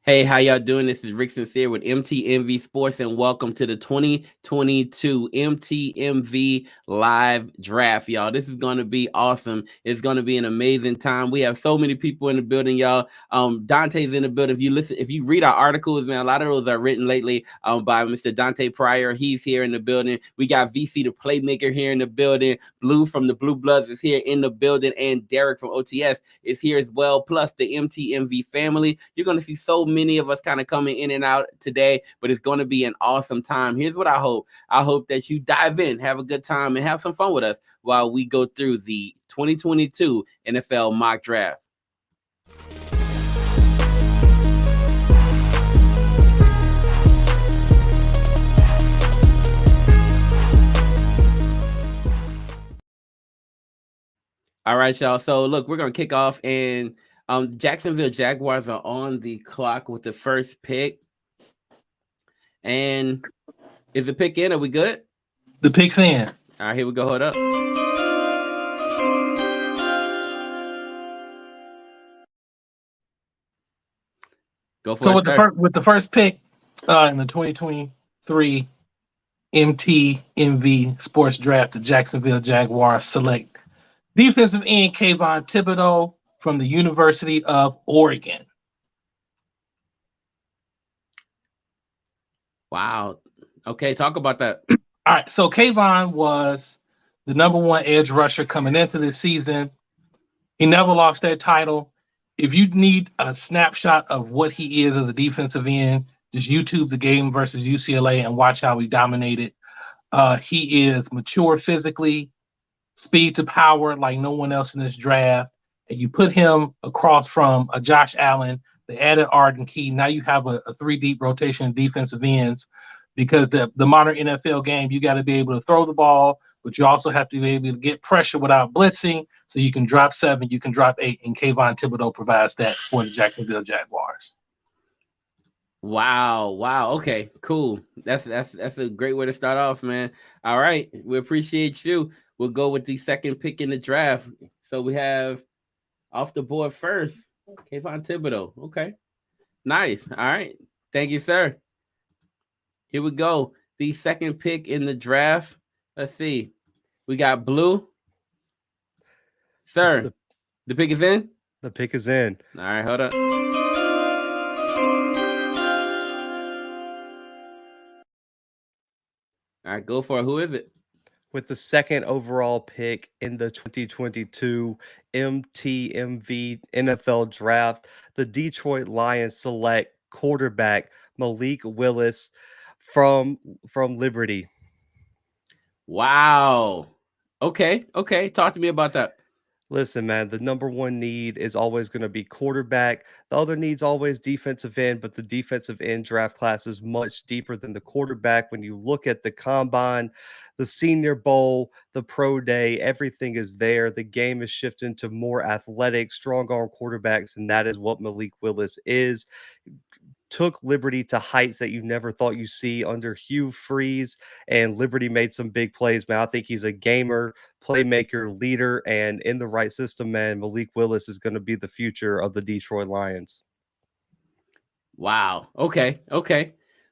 Hey, how y'all doing? This is Rick Sincere with MTMV Sports, and welcome to the 2022 MTMV Live Draft, y'all. This is going to be awesome. It's going to be an amazing time. We have so many people in the building, y'all. Dante's in the building. If you read our articles, man, a lot of those are written lately by Mr. Dante Pryor. He's here in the building. We got VC, the playmaker, here in the building. Blue from the Blue Bloods is here in the building, and Derek from OTS is here as well. Plus the MTMV family. You're going to see so many of us kind of coming in and out today, but it's going to be an awesome time. Here's what I hope. I hope that you dive in, have a good time, and have some fun with us while we go through the 2022 NFL mock draft. All right, y'all. So look, we're going to kick off, and Jacksonville Jaguars are on the clock with the first pick. And is the pick in? Are we good? The pick's in. All right, here we go. Hold up. Go for it. With the first pick in the 2023 MTMV Sports Draft, the Jacksonville Jaguars select defensive end Kayvon Thibodeau from the University of Oregon. Wow. Okay, talk about that. All right, so Kayvon was the number one edge rusher coming into this season. He never lost that title. If you need a snapshot of what he is as a defensive end, just YouTube the game versus UCLA and watch how he dominated. He is mature physically, speed to power like no one else in this draft. And you put him across from a Josh Allen, they added Arden Key. Now you have a three-deep rotation of defensive ends because the modern NFL game, you got to be able to throw the ball, but you also have to be able to get pressure without blitzing. So you can drop 7, you can drop 8, and Kayvon Thibodeau provides that for the Jacksonville Jaguars. Wow. Okay, cool. That's a great way to start off, man. All right, we appreciate you. We'll go with the second pick in the draft. So we have off the board first, Kayvon Thibodeau. Okay, nice. All right, thank you, sir. Here we go. The second pick in the draft. Let's see. We got Blue. Sir, the pick is in? The pick is in. All right, hold up. All right, go for it. Who is it? With the second overall pick in the 2022 MTMV NFL Draft, the Detroit Lions select quarterback Malik Willis from Liberty. Wow. Okay. Talk to me about that. Listen, man, the number one need is always going to be quarterback. The other need's always defensive end, but the defensive end draft class is much deeper than the quarterback. When you look at the combine, the Senior Bowl, the Pro Day, everything is there. The game is shifting to more athletic, strong arm quarterbacks, and that is what Malik Willis is. Took Liberty to heights that you never thought you see under Hugh Freeze, and Liberty made some big plays, man. I think he's a gamer, playmaker, leader, and in the right system, man, Malik Willis is going to be the future of the Detroit Lions. Wow. Okay.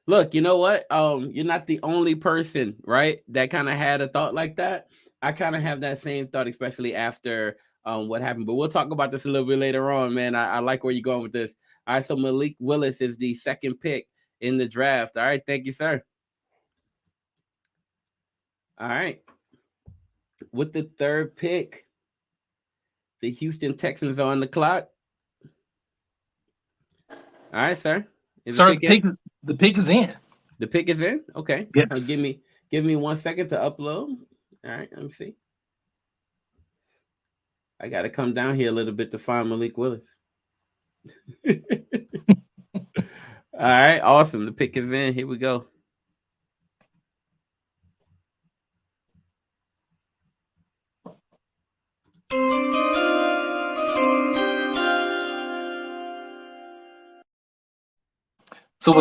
Look, you know what? You're not the only person, right, that kind of had a thought like that. I kind of have that same thought, especially after what happened. But we'll talk about this a little bit later on, man. I like where you're going with this. All right, so Malik Willis is the second pick in the draft. All right, thank you, sir. All right. With the third pick, the Houston Texans are on the clock. All right, sir. Sir, the pick is in. The pick is in? Okay. Yes. Give me 1 second to upload. All right, let me see. I got to come down here a little bit to find Malik Willis. All right, awesome. The pick is in. Here we go. So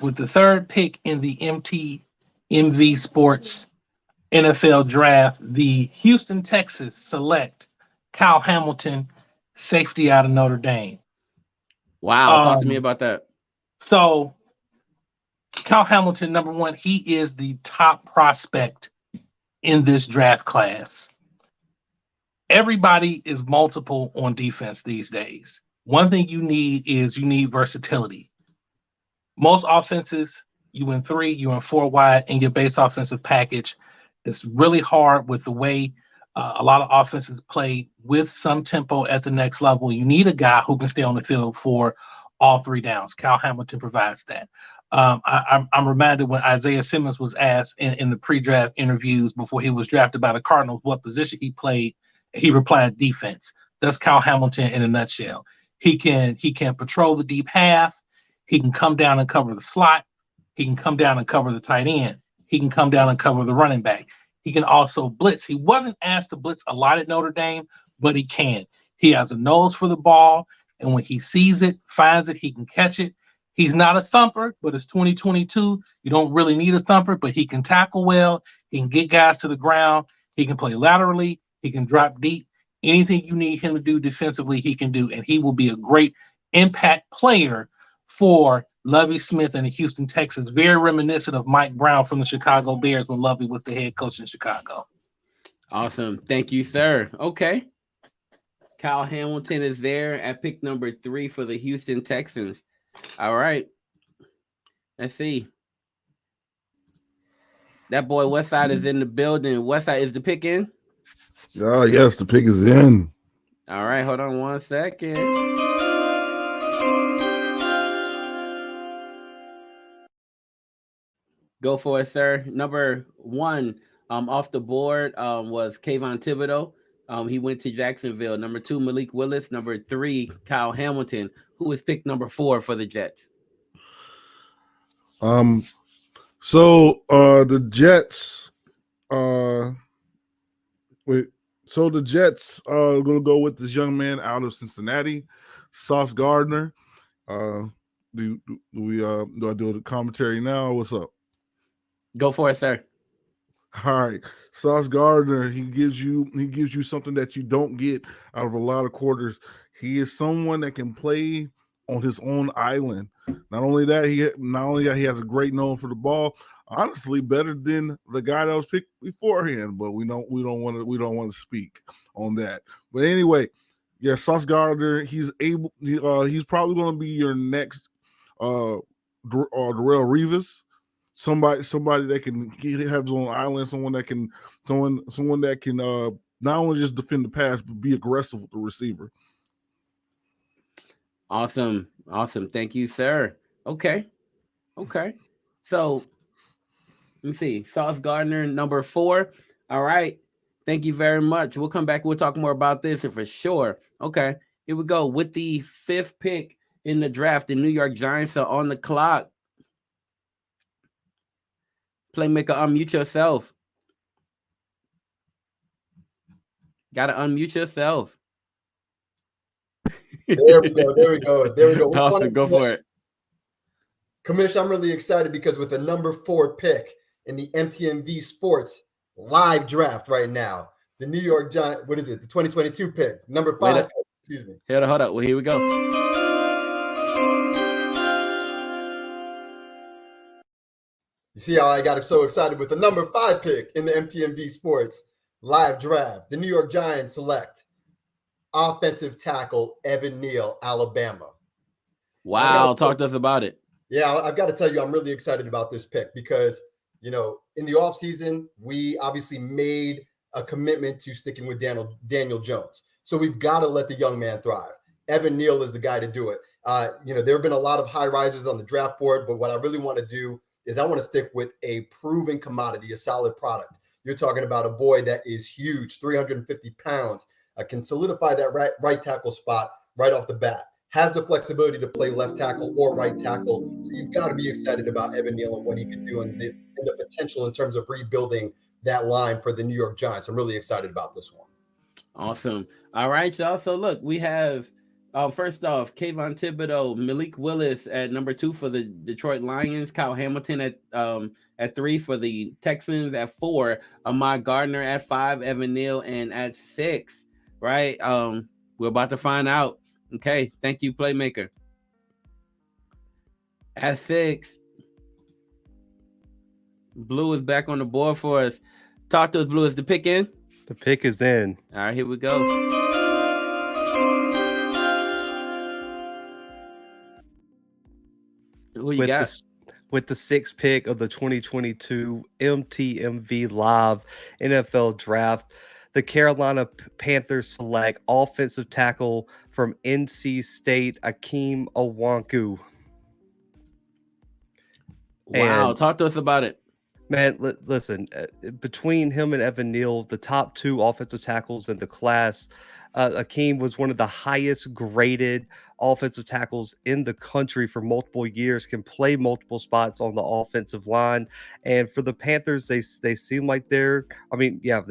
with the third pick in the MTMV Sports NFL Draft, the Houston Texans select Kyle Hamilton, safety out of Notre Dame. Wow, talk to me about that. So Kyle Hamilton, number one, he is the top prospect in this draft class. Everybody is multiple on defense these days. One thing you need versatility. Most offenses, you win 3, you win 4 wide in your base offensive package. It's really hard with the way a lot of offenses play with some tempo at the next level. You need a guy who can stay on the field for all 3 downs. Kyle Hamilton provides that. I'm reminded when Isaiah Simmons was asked in the pre-draft interviews before he was drafted by the Cardinals what position he played, he replied defense. That's Kyle Hamilton in a nutshell. He can patrol the deep half. He can come down and cover the slot. He can come down and cover the tight end. He can come down and cover the running back. He can also blitz. He wasn't asked to blitz a lot at Notre Dame, but he can. He has a nose for the ball, and when he sees it, finds it, he can catch it. He's not a thumper, but it's 2022. You don't really need a thumper, but he can tackle well. He can get guys to the ground. He can play laterally. He can drop deep. Anything you need him to do defensively, he can do, and he will be a great impact player for Lovie Smith and the Houston Texans. Very reminiscent of Mike Brown from the Chicago Bears when Lovie was the head coach in Chicago. Awesome. Thank you, sir. Okay. Kyle Hamilton is there at pick number 3 for the Houston Texans. All right. Let's see. That boy Westside is in the building. Westside, is the pick in? Oh, yes, the pick is in. All right, hold on 1 second. Go for it, sir. Number 1 off the board was Kayvon Thibodeau. He went to Jacksonville. Number 2, Malik Willis. Number 3, Kyle Hamilton, who was picked number 4 for the Jets. So the Jets the Jets are going to go with this young man out of Cincinnati, Sauce Gardner. Do I do the commentary now? What's up? Go for it, sir. All right. Sauce Gardner, he gives you something that you don't get out of a lot of quarters. He is someone that can play on his own island. Not only that, he has a great nose for the ball. Honestly, better than the guy that was picked beforehand, but we don't want to speak on that. But anyway, yeah, Sauce Gardner, he's probably going to be your next Darrell Revis. Somebody that can have his own island, someone that can not only just defend the pass but be aggressive with the receiver. Awesome. Thank you, sir. Okay. So let me see. Sauce Gardner, number 4. All right. Thank you very much. We'll come back. We'll talk more about this for sure. Okay. Here we go. With the 5th pick in the draft, the New York Giants are on the clock. Playmaker, unmute yourself. Gotta unmute yourself. There we go. Awesome. Go for it. Commish, I'm really excited because with the number 4 pick in the MTMV Sports live draft right now, the New York Giants, what is it? The 2022 pick, number 5. Excuse me. Hold up. Well, here we go. You see how I got so excited with the number 5 pick in the MTMV Sports live draft. The New York Giants select offensive tackle Evan Neal, Alabama. Wow. Talk to us about it. Yeah, I've got to tell you, I'm really excited about this pick because, in the offseason, we obviously made a commitment to sticking with Daniel Jones. So we've got to let the young man thrive. Evan Neal is the guy to do it. There have been a lot of high rises on the draft board, but what I really want to do is I want to stick with a proven commodity, a solid product. You're talking about a boy that is huge, 350 pounds, can solidify that right tackle spot right off the bat, has the flexibility to play left tackle or right tackle. So you've got to be excited about Evan Neal and what he could do and the potential in terms of rebuilding that line for the New York Giants. I'm really excited about this one. Awesome. All right, y'all. So look, we have first off, Kayvon Thibodeau, Malik Willis at number 2 for the Detroit Lions, Kyle Hamilton at 3 for the Texans, at 4, Ahmad Gardner at 5, Evan Neal, and at 6, right? We're about to find out. Okay, thank you, Playmaker. At 6, Blue is back on the board for us. Talk to us, Blue. Is the pick in? The pick is in. All right, here we go. Who you got? With the 6th pick of the 2022 MTMV Live NFL Draft, the Carolina Panthers select offensive tackle from NC State, Akeem Iwonku. Wow, And talk to us about it. man, listen, between him and Evan Neal, the top 2 offensive tackles in the class, Akeem was one of the highest graded offensive tackles in the country for multiple years, can play multiple spots on the offensive line. And for the Panthers, they seem like they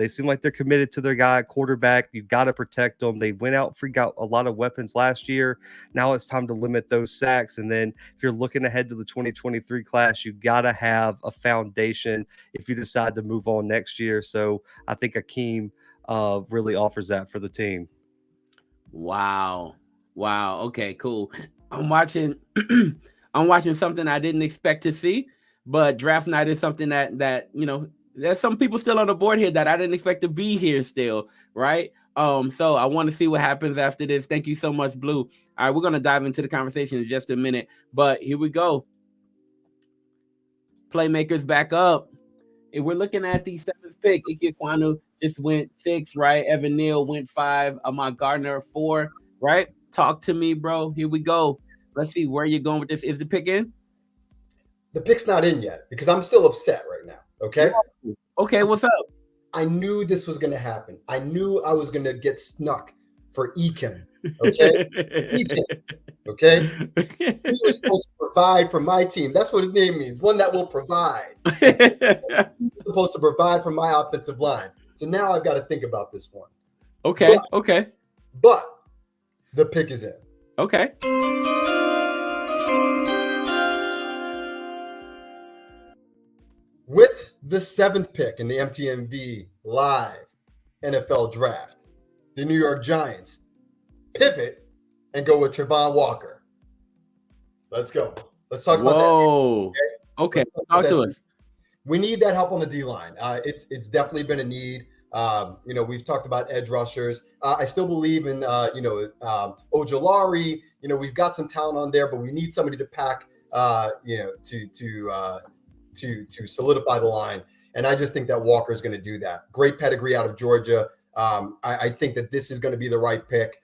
seem like they're committed to their guy quarterback. You've got to protect them. They went out, got a lot of weapons last year. Now it's time to limit those sacks. And then if you're looking ahead to the 2023 class, you've got to have a foundation if you decide to move on next year. So I think Akeem really offers that for the team. Wow. Okay, cool. I'm watching something I didn't expect to see, but draft night is something that there's some people still on the board here that I didn't expect to be here still, right? So I want to see what happens after this. Thank you so much, Blue. All right, we're gonna dive into the conversation in just a minute, but here we go. Playmakers back up. If we're looking at the 7th pick, Iwonku just went 6, right? Evan Neal went 5. Ahmad Gardner 4, right? Talk to me, bro. Here we go. Let's see where you're going with this. Is the pick in? The pick's not in yet because I'm still upset right now. Okay. Okay, what's up? I knew this was going to happen. I knew I was going to get snuck for Eakin. Okay. Eakin. Okay. He was supposed to provide for my team. That's what his name means. One that will provide. He was supposed to provide for my offensive line. So now I've got to think about this one. Okay. But the pick is in. Okay. With the 7th pick in the MTMV Live NFL Draft, the New York Giants pivot and go with Travon Walker. Let's go. Let's talk about that. Whoa. Okay. Talk to us. We need that help on the D-line. It's definitely been a need. We've talked about edge rushers. I still believe in Ojolari. We've got some talent on there, but we need somebody to pack. To solidify the line, and I just think that Walker is going to do that. Great pedigree out of Georgia. I think that this is going to be the right pick,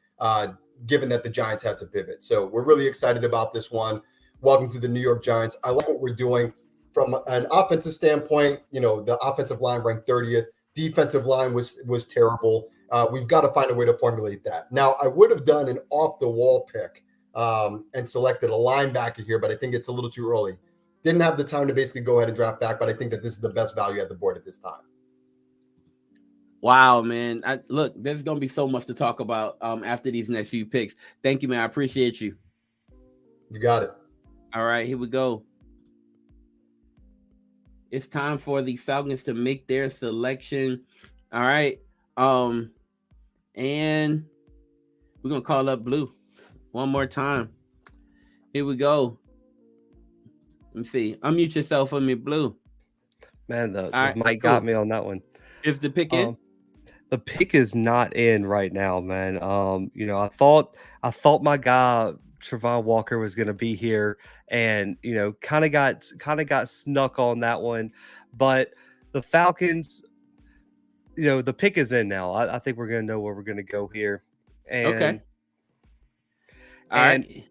given that the Giants had to pivot. So we're really excited about this one. Welcome to the New York Giants. I like what we're doing from an offensive standpoint. The offensive line ranked 30th. Defensive line was terrible. We've got to find a way to formulate that. Now, I would have done an off-the-wall pick and selected a linebacker here, but I think it's a little too early. Didn't have the time to basically go ahead and draft back, but I think that this is the best value at the board at this time. Wow, man. Look, there's going to be so much to talk about after these next few picks. Thank you, man. I appreciate you. You got it. All right, here we go. It's time for the Falcons to make their selection. All right. And we're going to call up Blue one more time. Here we go. Let me see. Unmute yourself for me, Blue. Man, the mic got me on that one. Is the pick in? The pick is not in right now, man. I thought my guy Travon Walker was going to be here, and kind of got snuck on that one. But the Falcons, the pick is in now. I think we're going to know where we're going to go here. And, okay. All right.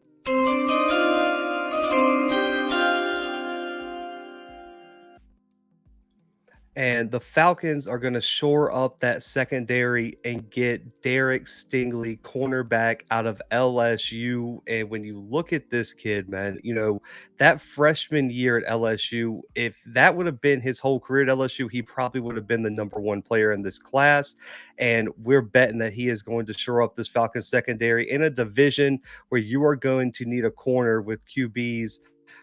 And the Falcons are going to shore up that secondary and get Derek Stingley, cornerback out of LSU. And when you look at this kid, man, that freshman year at LSU, if that would have been his whole career at LSU, he probably would have been the number 1 player in this class. And we're betting that he is going to shore up this Falcons secondary in a division where you are going to need a corner with QBs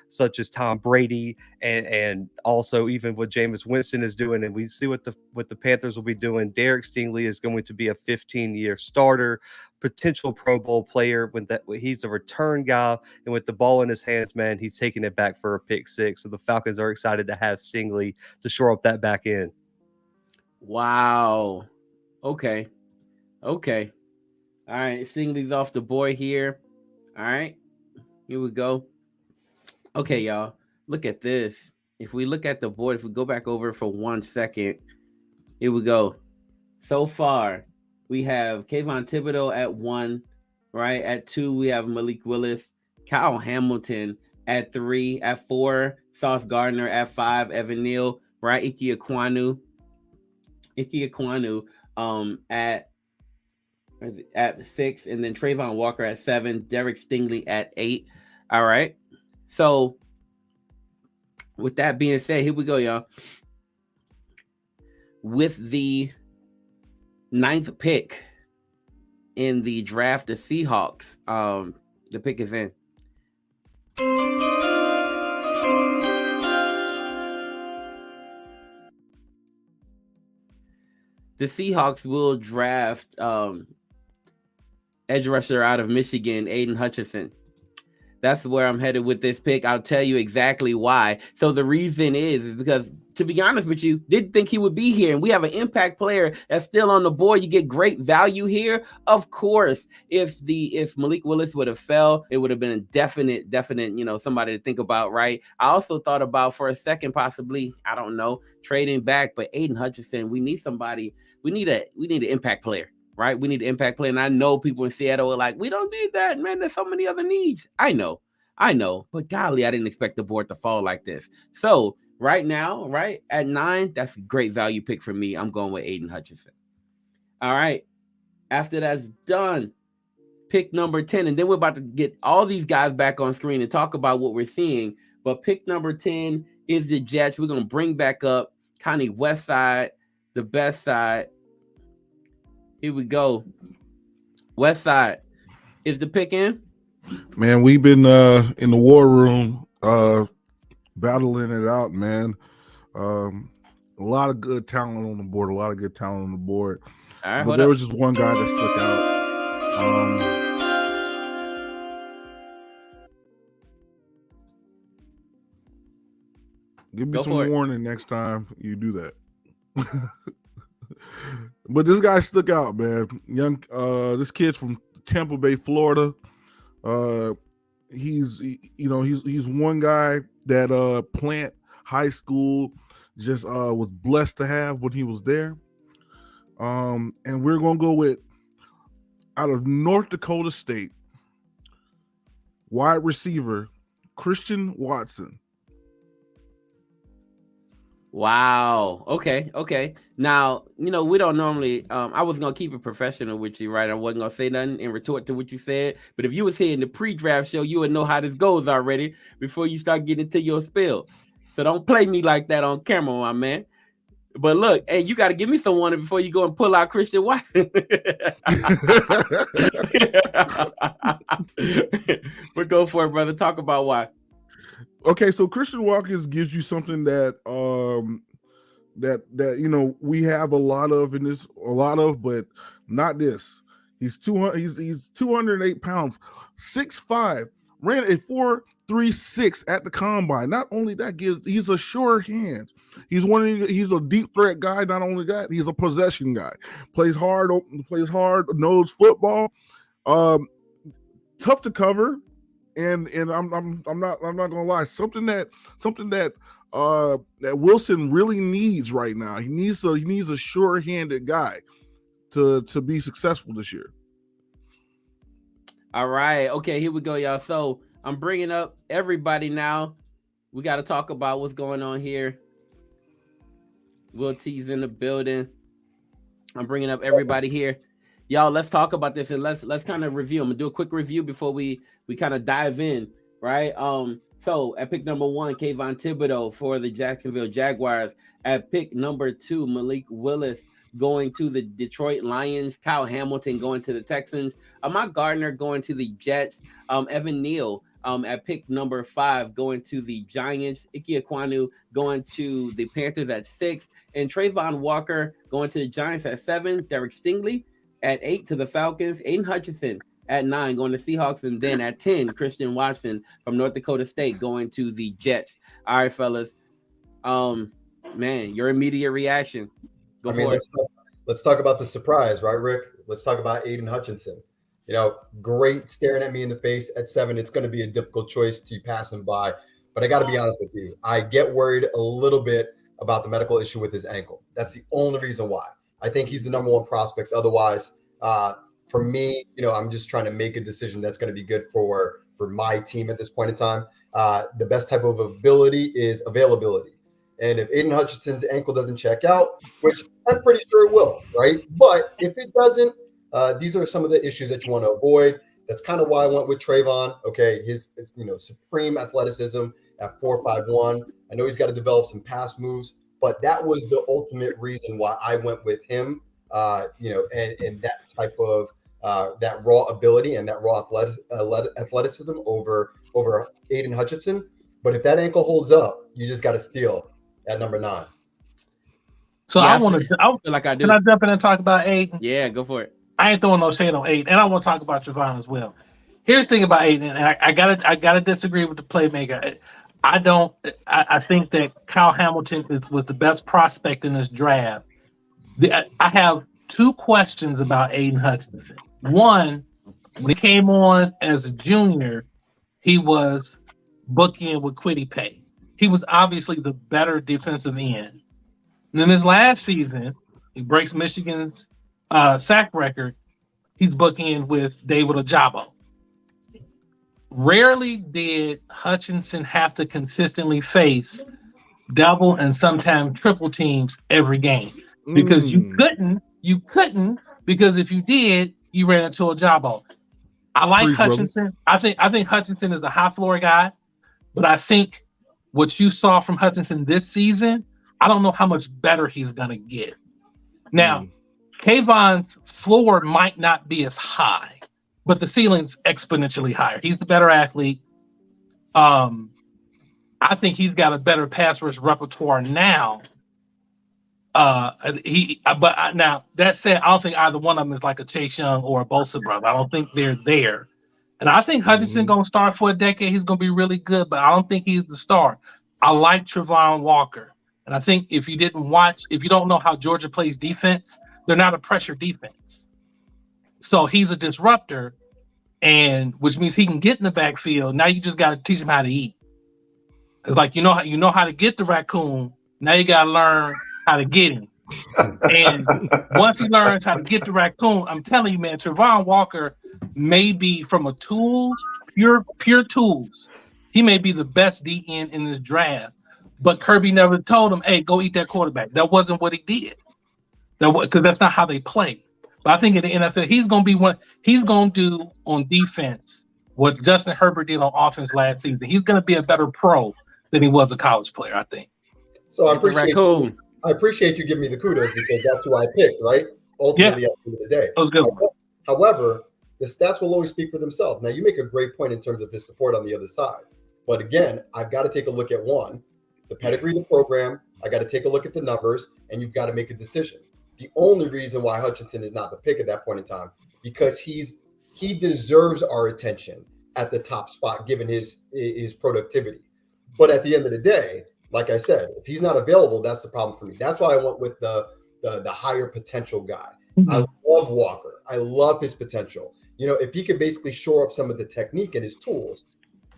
such as Tom Brady and also even what Jameis Winston is doing. And we see what the Panthers will be doing. Derek Stingley is going to be a 15-year starter, potential Pro Bowl player. When he's a return guy, and with the ball in his hands, man, he's taking it back for a pick six. So the Falcons are excited to have Stingley to shore up that back end. Wow. Okay. All right. Stingley's off the board here. All right. Here we go. Okay, y'all. Look at this. If we look at the board, if we go back over for 1 second, here we go. So far, we have Kayvon Thibodeau at 1, right? At 2, we have Malik Willis, Kyle Hamilton at 3, at 4, Sauce Gardner at 5, Evan Neal, right? Ike Ekwonu at 6, and then Trayvon Walker at 7, Derek Stingley at 8. All right. So with that being said, here we go, y'all. With the 9th pick in the draft, the Seahawks, the pick is in. The Seahawks will draft edge rusher out of Michigan, Aidan Hutchison. That's where I'm headed with this pick. I'll tell you exactly why. So the reason is because, to be honest with you, didn't think he would be here. And we have an impact player that's still on the board. You get great value here. Of course, if Malik Willis would have fell, it would have been a definite, somebody to think about, right? I also thought about for a second, possibly, I don't know, trading back. But Aidan Hutchinson, we need somebody. We need an impact player. Right? We need an impact player. And I know people in Seattle are like, we don't need that, man. There's so many other needs. I know. But golly, I didn't expect the board to fall like this. So right now, right, at 9, that's a great value pick for me. I'm going with Aidan Hutchinson. All right. After that's done, pick number 10. And then we're about to get all these guys back on screen and talk about what we're seeing. But pick number 10 is the Jets. We're going to bring back up kind of west side, the best side. Here we go. West side. Is the pick in? Man, we've been in the war room battling it out, man. A lot of good talent on the board. All right, but there was just one guy that stuck out. Give me some warning next time you do that. But this guy stuck out, man. This kid's from Tampa Bay, Florida. He's one guy that Plant High School just was blessed to have when he was there. And we're gonna go with out of North Dakota State, wide receiver Christian Watson. Wow. Okay. Now, we don't normally, I was going to keep it professional with you, right? I wasn't going to say nothing and retort to what you said. But if you was here in the pre-draft show, you would know how this goes already before you start getting into your spill. So don't play me like that on camera, my man. But look, hey, you got to give me some warning before you go and pull out Christian Watson. But go for it, brother. Talk about why. Okay, so Christian Watkins gives you something that we have a lot of, but not this. He's 208 pounds, 6'5", ran a 4.36 at the combine. Not only that, he's a sure hand. He's a deep threat guy. Not only that, he's a possession guy. Plays hard nose football. Tough to cover. And I'm not gonna lie. Something that Wilson really needs right now. He needs a sure-handed guy to be successful this year. All right. Okay, here we go, y'all. So I'm bringing up everybody now. We got to talk about what's going on here. Will T's in the building. I'm bringing up everybody here. Y'all, let's talk about this and let's kind of review. I'm gonna do a quick review before we kind of dive in, right? So at pick number 1, Kayvon Thibodeau for the Jacksonville Jaguars. At pick number 2, Malik Willis going to the Detroit Lions. Kyle Hamilton going to the Texans. Ahmad Gardner going to the Jets. Evan Neal At pick number 5, going to the Giants. Ike Ekwonu going to the Panthers at 6. And Trayvon Walker going to the Giants at 7. Derek Stingley at 8 to the Falcons. Aidan Hutchinson at 9 going to Seahawks. And then at 10, Christian Watson from North Dakota State going to the Jets. All right, fellas. Man, your immediate reaction. Go for it. Let's talk about the surprise, right, Rick? Let's talk about Aidan Hutchinson. You know, great staring at me in the face at 7. It's going to be a difficult choice to pass him by. But I got to be honest with you. I get worried a little bit about the medical issue with his ankle. That's the only reason why. I think he's the number 1 prospect. Otherwise, for me, you know, I'm just trying to make a decision that's going to be good for my team at this point in time. The best type of ability is availability. And if Aidan Hutchinson's ankle doesn't check out, which I'm pretty sure it will, right? But if it doesn't, these are some of the issues that you want to avoid. That's kind of why I went with Trayvon. Okay, his supreme athleticism at 4.51. I know he's got to develop some pass moves, but that was the ultimate reason why I went with him. And that type of that raw ability and that raw athleticism over Aidan Hutchinson. But if that ankle holds up, you just got to steal at number 9. So Yeah, I want to. feel like I do. Can I jump in and talk about Aiden? Yeah, go for it. I ain't throwing no shade on Aiden, and I want to talk about Javon as well. Here's the thing about Aiden, and I gotta disagree with the playmaker. I think that Kyle Hamilton was the best prospect in this draft. I have 2 questions about Aidan Hutchinson. One, when he came on as a junior, he was booking with Kwity Paye. He was obviously the better defensive end. And then this last season, he breaks Michigan's sack record. He's booking with David Ojabo. Rarely did Hutchinson have to consistently face double and sometimes triple teams every game because you couldn't because if you did, you ran into Ojabo. I like Please, Hutchinson. Brother. I think Hutchinson is a high floor guy, but I think what you saw from Hutchinson this season, I don't know how much better he's gonna get. Now, Kayvon's floor might not be as high, but the ceiling's exponentially higher. He's the better athlete. I think he's got a better pass rush repertoire now. Now that said, I don't think either one of them is like a Chase Young or a Bosa brother. I don't think they're there. And I think Hutchinson gonna start for a decade. He's gonna be really good, but I don't think he's the star. I like Trayvon Walker. And I think if you don't know how Georgia plays defense, they're not a pressure defense. So he's a disruptor, and which means he can get in the backfield. Now you just got to teach him how to eat. It's like you know how to get the raccoon. Now you got to learn how to get him. And once he learns how to get the raccoon, I'm telling you, man, Trayvon Walker may be from a tools, pure tools. He may be the best DN in this draft. But Kirby never told him, "Hey, go eat that quarterback." That wasn't what he did. Because that's not how they play. But I think in the NFL, he's going to be he's going to do on defense what Justin Herbert did on offense last season. He's going to be a better pro than he was a college player, I think. So I appreciate you giving me the kudos because that's who I picked, right? Ultimately, at the end of the day. That was good. However, the stats will always speak for themselves. Now, you make a great point in terms of his support on the other side. But again, I've got to take a look at the pedigree of the program. I got to take a look at the numbers, and you've got to make a decision. The only reason why Hutchinson is not the pick at that point in time, because he deserves our attention at the top spot, given his productivity. But at the end of the day, like I said, if he's not available, that's the problem for me. That's why I went with the higher potential guy. Mm-hmm. I love Walker. I love his potential. You know, if he could basically shore up some of the technique and his tools,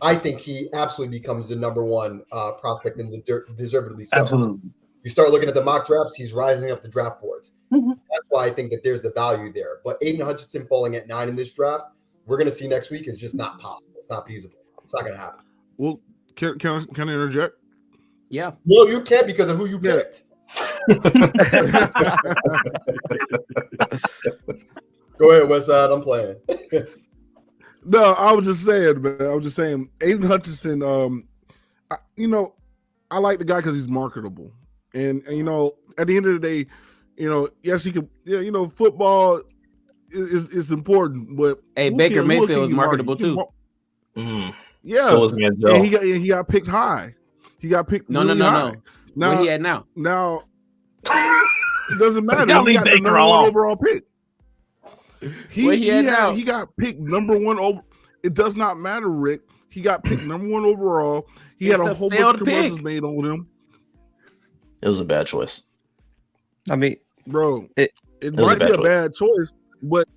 I think he absolutely becomes the number 1 prospect in the deservedly so. Absolutely. You start looking at the mock drafts, he's rising up the draft boards. Mm-hmm. That's why I think that there's the value there. But Aidan Hutchinson falling at 9 in this draft, we're going to see next week is just not possible. It's not feasible. It's not going to happen. Well, can I interject? Yeah. No, you can't because of who you picked. Go ahead, Westside. I'm playing. No, I was just saying, man. Aidan Hutchinson, I like the guy because he's marketable. And at the end of the day, yes, he could, football is important, but Baker Mayfield is marketable too. Yeah. So was Manziel. And he got picked high. He got picked really high. Now, where he at now? Now, it doesn't matter. Kelly He got the Baker number one alone. overall pick. Where he at now? He got picked number one over. It does not matter, Rick. He got picked number one overall. He had a whole bunch of commercials made on him. It was a bad choice. I mean, bro, it was might be a choice. bad choice, but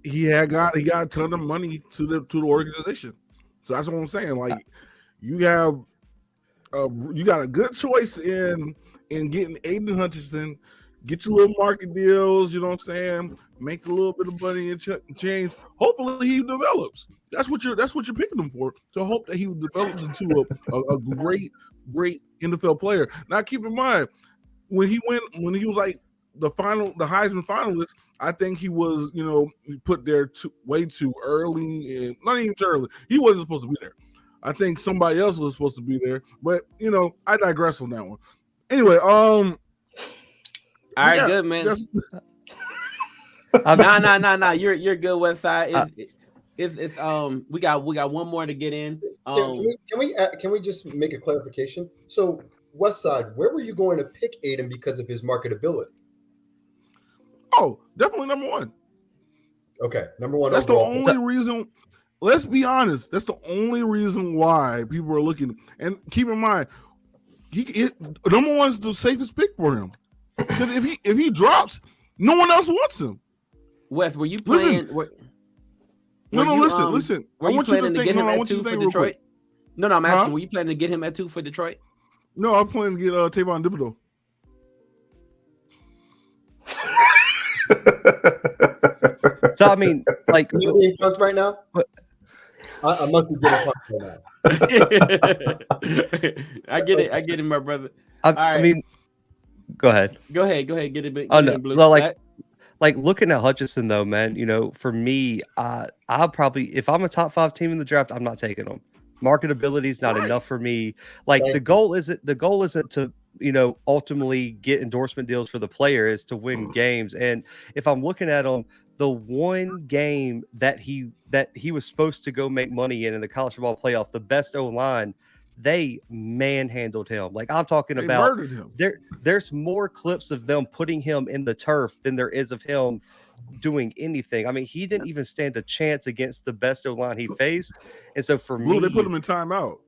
he got a ton of money to the organization. So that's what I'm saying. Like, you got a good choice in getting Aidan Hutchinson. Get your little market deals. You know what I'm saying? Make a little bit of money and change. Hopefully he develops. That's what you're picking him for. To hope that he develops into a great NFL player. Now keep in mind when he was like the Heisman finalist, I think he was put there way too early, and not even too early. He wasn't supposed to be there. I think somebody else was supposed to be there, but I digress on that one. Anyway, all right, good man. No. You're good, West Side. It's we got one more to get in. Can we just make a clarification? So West Side, where were you going to pick Aidan because of his marketability? Oh, definitely number one. Okay, number one. That's overall. the only reason. Let's be honest. That's the only reason why people are looking. And keep in mind, number one is the safest pick for him. Because if he drops, no one else wants him. Wes, were you playing? Listen. Were you planning to get him at 2 for Detroit? No, I'm asking. Were you planning to get him at 2 for Detroit? No, I'm planning to get Tavon Thibodeau. So I mean, like, you being punked right now? I must be getting punked right now. I get it, my brother. I mean, go ahead. Get it. Like looking at Hutchinson though, man. For me, I'll probably, if I'm a top 5 team in the draft, I'm not taking him. Marketability is not enough for me. Like the goal isn't to ultimately get endorsement deals for the player, is to win games. And if I'm looking at him, the one game that he was supposed to go make money in the college football playoff, the best O-line, they manhandled him. Like I'm talking about, murdered him. There's more clips of them putting him in the turf than there is of him doing anything. I mean, he didn't even stand a chance against the best O-line he faced. And so for me, they put him in timeout.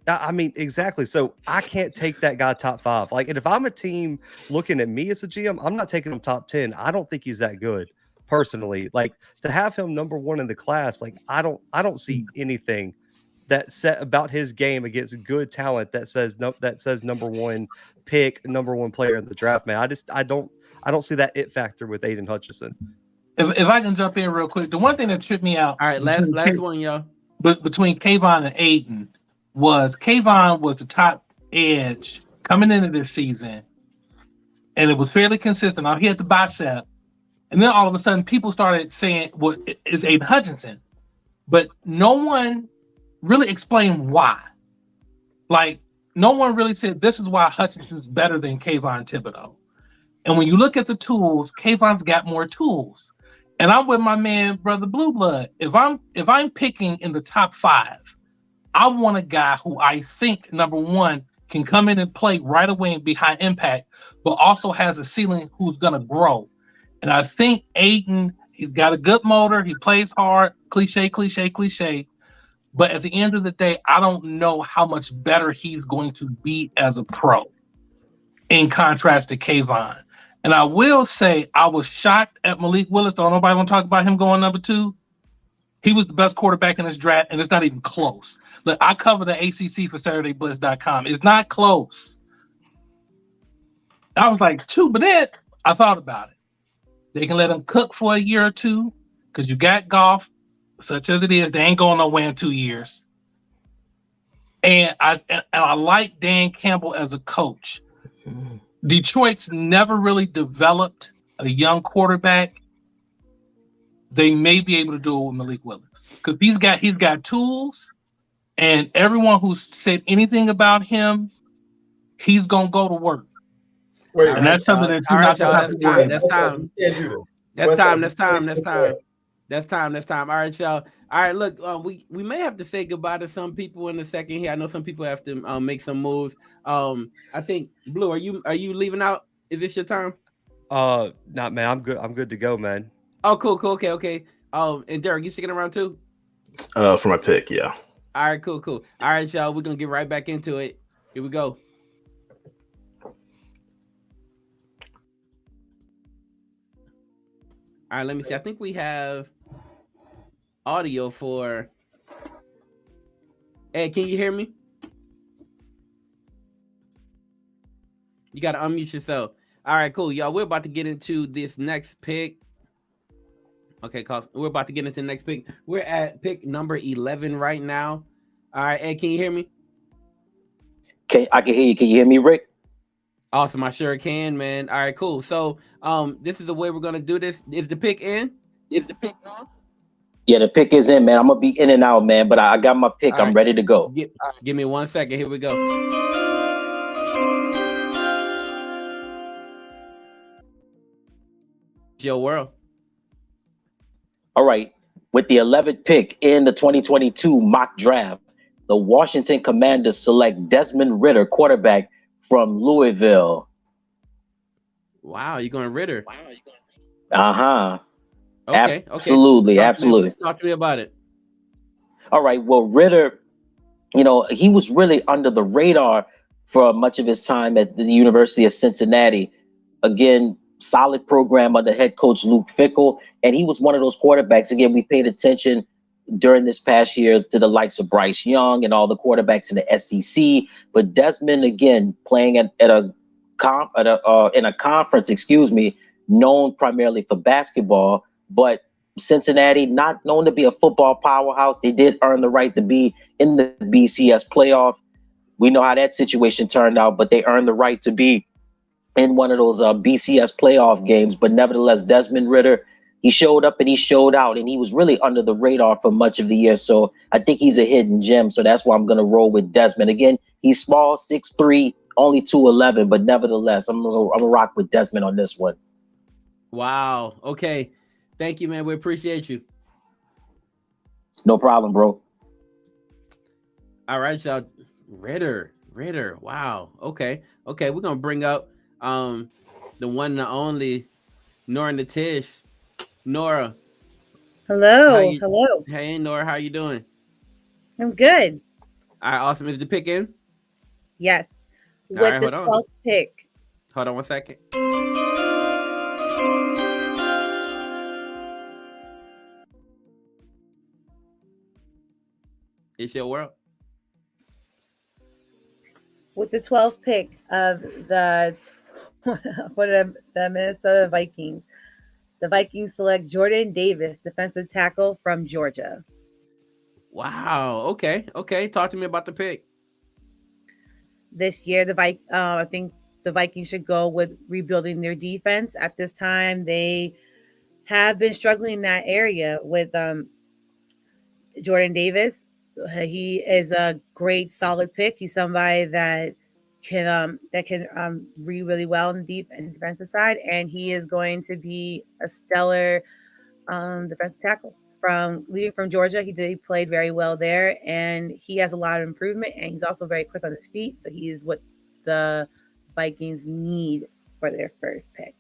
I mean, exactly. So I can't take that guy top 5. Like, and if I'm a team looking at me as a GM, I'm not taking him top 10. I don't think he's that good personally. Like to have him number 1 in the class, like I don't see anything that set about his game against good talent that says number 1 pick, number 1 player in the draft, man. I don't see that it factor with Aidan Hutchinson. If I can jump in real quick, the one thing that tripped me out. All right, last one, y'all. But between Kayvon and Aidan was the top edge coming into this season, and it was fairly consistent. Now he had the bicep, and then all of a sudden people started saying, "Well, it's Aidan Hutchinson," but no one really explained why. Like no one really said this is why Hutchinson's better than Kayvon Thibodeau. And when you look at the tools, Kayvon's got more tools. And I'm with my man, Brother Blue Blood. If I'm picking in the top 5, I want a guy who I think, number 1, can come in and play right away and be high impact, but also has a ceiling who's going to grow. And I think Aidan, he's got a good motor. He plays hard. Cliche. But at the end of the day, I don't know how much better he's going to be as a pro in contrast to Kayvon. And I will say I was shocked at Malik Willis. Don't nobody want to talk about him going number 2. He was the best quarterback in this draft, and it's not even close. Look, I cover the ACC for SaturdayBlitz.com. It's not close. I was like 2, but then I thought about it. They can let him cook for a year or 2 because you got golf, such as it is. They ain't going nowhere in 2 years. And I like Dan Campbell as a coach. Detroit's never really developed a young quarterback. They may be able to do it with Malik Willis because he's got tools, and everyone who's said anything about him, he's gonna go to work. And that's something that you're not gonna have to do. That's time. That's time. All right, y'all. All right, look, we may have to say goodbye to some people in a second here. I know some people have to make some moves. I think Blue, are you leaving out? Is this your time? Not man. I'm good. I'm good to go, man. Oh, cool. Okay. And Derek, you sticking around too? For my pick, yeah. All right, cool. All right, y'all. We're gonna get right back into it. Here we go. All right, let me see. I think we have audio for. Hey, can you hear me? You gotta unmute yourself. All right, cool, y'all. We're about to get into this next pick. Okay, we're about to get into the next pick. We're at pick number 11 right now. All right, Ed, can you hear me? I can hear you. Can you hear me, Rick? Awesome, I sure can, man. All right, cool. So, this is the way we're gonna do this. Is the pick in? Yeah, the pick is in, man. I'm gonna be in and out, man. But I got my pick. All I'm right. ready to go. Give me 1 second. Here we go. It's your world. All right. With the 11th pick in the 2022 mock draft, the Washington Commanders select Desmond Ritter, quarterback from Louisville. Wow, you're going Ritter. Uh-huh. Okay. Absolutely. Talk to me about it. All right. Well, Ritter, he was really under the radar for much of his time at the University of Cincinnati. Again, solid program under head coach Luke Fickell. And he was one of those quarterbacks. Again, we paid attention during this past year to the likes of Bryce Young and all the quarterbacks in the SEC. But Desmond, again, playing in a conference, known primarily for basketball, but Cincinnati, not known to be a football powerhouse. They did earn the right to be in the BCS playoff. We know how that situation turned out, but they earned the right to be in one of those BCS playoff games. But nevertheless, Desmond Ritter, he showed up and he showed out, and he was really under the radar for much of the year. So I think he's a hidden gem. So that's why I'm going to roll with Desmond. Again, he's small, 6'3", only 211, but nevertheless, I'm gonna rock with Desmond on this one. Wow. Okay. Thank you, man. We appreciate you. No problem, bro. All right, y'all. Ritter. Wow. Okay. We're gonna bring up the one and the only Nora Natish. Nora. Hello. Hey, Nora. How you doing? I'm good. All right. Awesome. Is the pick in? Yes. All right, With the 12th pick. Hold on 1 second. It's your world. With the 12th pick of the Minnesota Vikings, the Vikings select Jordan Davis, defensive tackle from Georgia. Wow. Okay. Talk to me about the pick. This year, I think the Vikings should go with rebuilding their defense. At this time, they have been struggling in that area with Jordan Davis. He is a great, solid pick. He's somebody that can read really well in the defensive side, and he is going to be a stellar defensive tackle. Leading from Georgia, he played very well there, and he has a lot of improvement, and he's also very quick on his feet. So he is what the Vikings need for their first pick.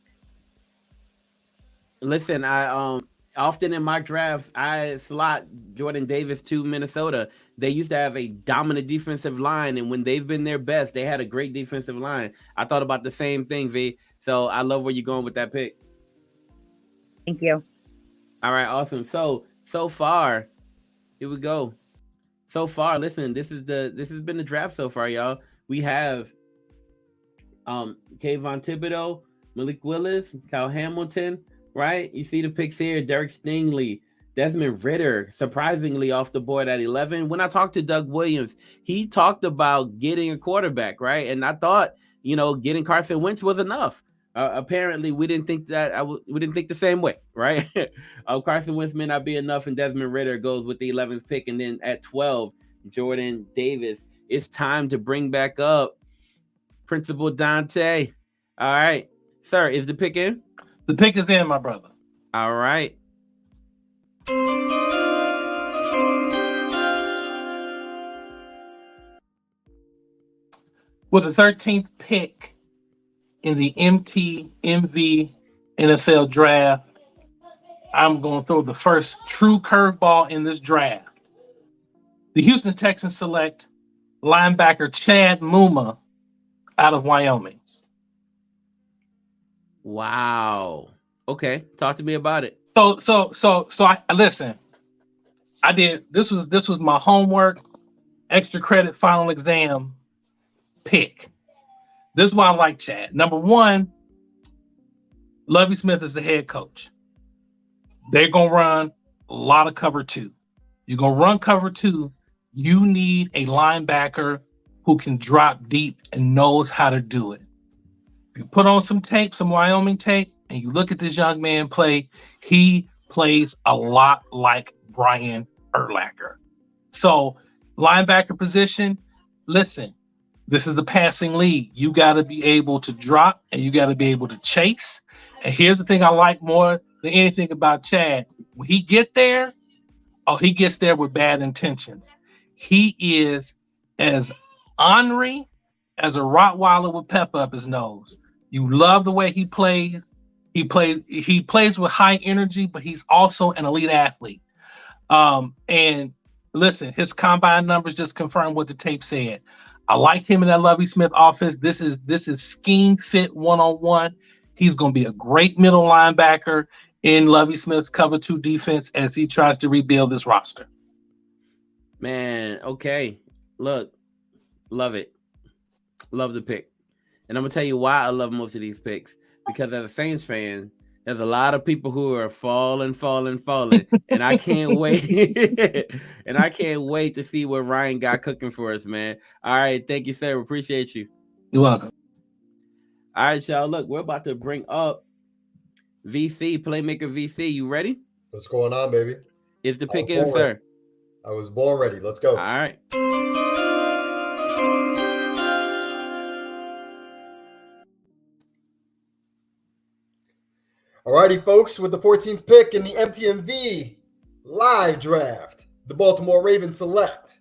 Listen, I often in my drafts I slot Jordan Davis to Minnesota. They used to have a dominant defensive line, and when they've been their best, they had a great defensive line. I thought about the same thing, V. So I love where you're going with that pick. Thank you. All right, awesome. So far, here we go. So far, listen, this has been the draft so far, y'all. We have Kayvon Thibodeau, Malik Willis, Kyle Hamilton, right? You see the picks here, Derek Stingley, Desmond Ritter, surprisingly off the board at 11. When I talked to Doug Williams, he talked about getting a quarterback, right? And I thought, getting Carson Wentz was enough. Apparently, we didn't think that. We didn't think the same way, right? Carson Wentz may not be enough, and Desmond Ritter goes with the 11th pick, and then at 12, Jordan Davis. It's time to bring back up Principal Dante. All right, sir, is the pick in? The pick is in, my brother. All right. With the 13th pick in the MTMV NFL draft, I'm going to throw the first true curveball in this draft. The Houston Texans select linebacker Chad Mumma out of Wyoming. Wow. Okay, talk to me about it. So I listen. I did this was my homework, extra credit final exam pick. This is why I like Chad. Number one, Lovie Smith is the head coach. They're gonna run a lot of cover two. You're gonna run cover two. You need a linebacker who can drop deep and knows how to do it. If you put on some tape, some Wyoming tape, and you look at this young man play, he plays a lot like Brian Urlacher. So, linebacker position, listen, this is a passing league. You got to be able to drop and you got to be able to chase. And here's the thing I like more than anything about Chad. When he gets there, he gets there with bad intentions. He is as ornery as a Rottweiler with pep up his nose. You love the way he plays. He plays with high energy, but he's also an elite athlete. And listen, his combine numbers just confirm what the tape said. I liked him in that Lovie Smith offense. This is scheme fit one-on-one. He's going to be a great middle linebacker in Lovie Smith's cover two defense as he tries to rebuild this roster. Man, okay. Look, love it. Love the pick. And I'm going to tell you why I love most of these picks. Because as a Saints fan, there's a lot of people who are falling. And I can't wait. And I can't wait to see what Ryan got cooking for us, man. All right. Thank you, sir. Appreciate you. You're welcome. All right, y'all. Look, we're about to bring up VC, Playmaker VC. You ready? What's going on, baby? Is the pick in, sir? I was born ready. Let's go. All right. All righty, folks, with the 14th pick in the MTMV live draft, the Baltimore Ravens select.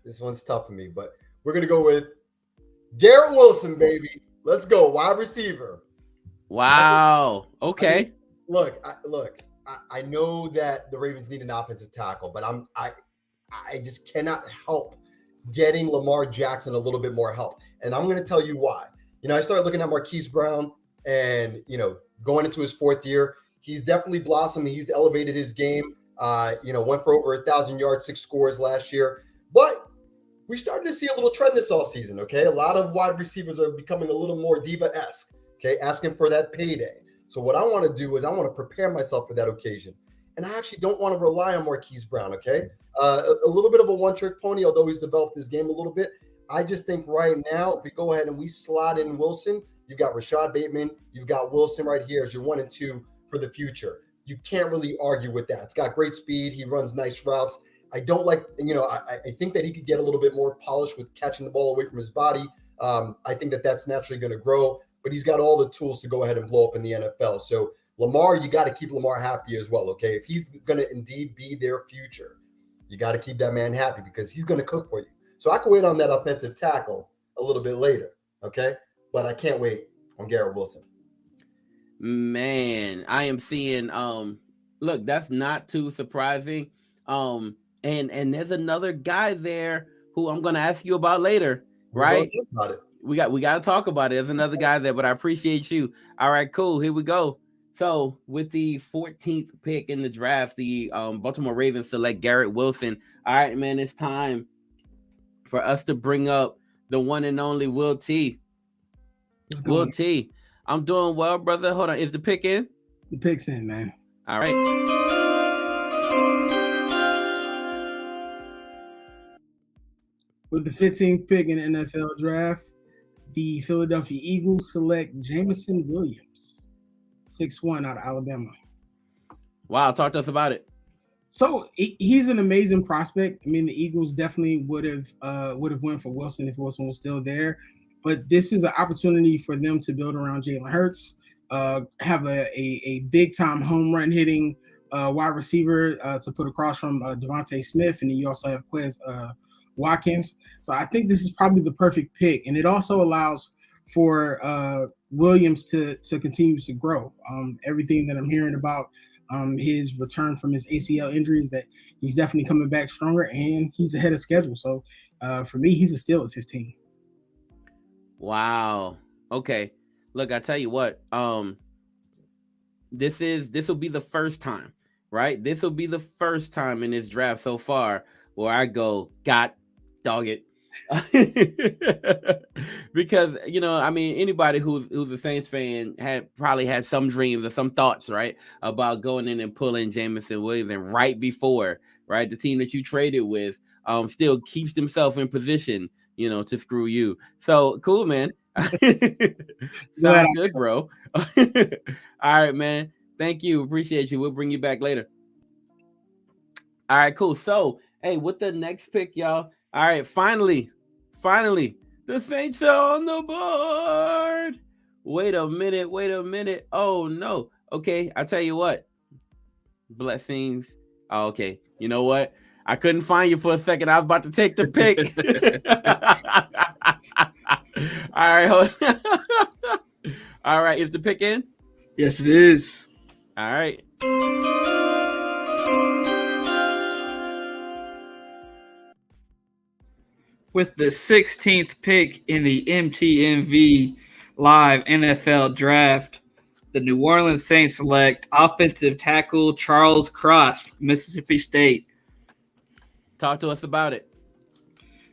This one's tough for me, but we're going to go with Garrett Wilson, baby. Let's go. Wide receiver. Wow. Okay. I know that the Ravens need an offensive tackle, but I just cannot help getting Lamar Jackson a little bit more help. And I'm going to tell you why. I started looking at Marquis Brown and, going into his fourth year, he's definitely blossomed. He's elevated his game, went for over 1,000 yards, 6 scores last year. But we started to see a little trend this offseason, okay? A lot of wide receivers are becoming a little more diva-esque, okay, asking for that payday. So what I want to do is I want to prepare myself for that occasion. And I actually don't want to rely on Marquis Brown, okay? A little bit of a one-trick pony, although he's developed his game a little bit. I just think right now, if we go ahead and we slot in Wilson, you've got Rashad Bateman, you've got Wilson right here as your 1 and 2 for the future. You can't really argue with that. It's got great speed. He runs nice routes. I don't like, I think that he could get a little bit more polished with catching the ball away from his body. I think that that's naturally going to grow, but he's got all the tools to go ahead and blow up in the NFL. So Lamar, you got to keep Lamar happy as well, okay? If he's going to indeed be their future, you got to keep that man happy because he's going to cook for you. So I can wait on that offensive tackle a little bit later, okay? But I can't wait on Garrett Wilson. Man, I am seeing, look, that's not too surprising. And there's another guy there who I'm going to ask you about later, right? We got to talk about it. There's another guy there, but I appreciate you. All right, cool. Here we go. So with the 14th pick in the draft, the Baltimore Ravens select Garrett Wilson. All right, man, it's time for us to bring up the one and only Will T. Will T. I'm doing well, brother. Hold on. Is the pick in? The pick's in, man. All right. With the 15th pick in the NFL draft, the Philadelphia Eagles select Jameson Williams, 6'1" out of Alabama. Wow, talk to us about it. So he's an amazing prospect. I mean, the Eagles definitely would have went for Wilson if Wilson was still there. But this is an opportunity for them to build around Jalen Hurts, have a big-time home run hitting wide receiver to put across from Devontae Smith. And then you also have Quez Watkins. So I think this is probably the perfect pick, and it also allows for Williams to continue to grow. Everything that I'm hearing about his return from his ACL injuries, that he's definitely coming back stronger, and he's ahead of schedule. So for me, he's a steal at 15. Wow. Okay. Look, I tell you what. This will be the first time, right? This will be the first time in this draft so far where I go, God, dog it. Because, you know, I mean, anybody who's a Saints fan probably had some dreams or some thoughts, right, about going in and pulling Jameson Williams, and right before, right, the team that you traded with still keeps themselves in position, you know, to screw you. So cool, man. Sounds good, bro. All right, man. Thank you. Appreciate you. We'll bring you back later. All right, cool. So, hey, with the next pick, y'all. All right, finally, the Saints are on the board. Wait a minute. Oh, no. Okay, I'll tell you what. Blessings. Oh, okay. You know what? I couldn't find you for a second. I was about to take the pick. All right. All right. Is the pick in? Yes, it is. All right. With the 16th pick in the MTMV Live NFL Draft, the New Orleans Saints select offensive tackle Charles Cross, Mississippi State. Talk to us about it.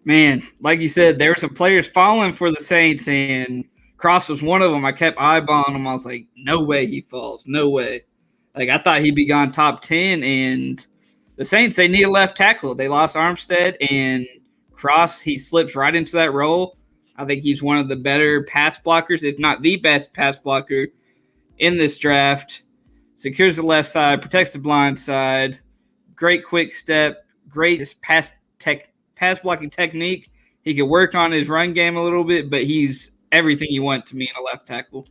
Man, like you said, there were some players falling for the Saints, and Cross was one of them. I kept eyeballing him. I was like, no way he falls. No way. Like, I thought he'd be gone top 10, and the Saints, they need a left tackle. They lost Armstead, and Cross, he slips right into that role. I think he's one of the better pass blockers, if not the best pass blocker in this draft. Secures the left side, protects the blind side. Great quick step, great pass blocking technique. He could work on his run game a little bit, but he's everything you want to me in a left tackle.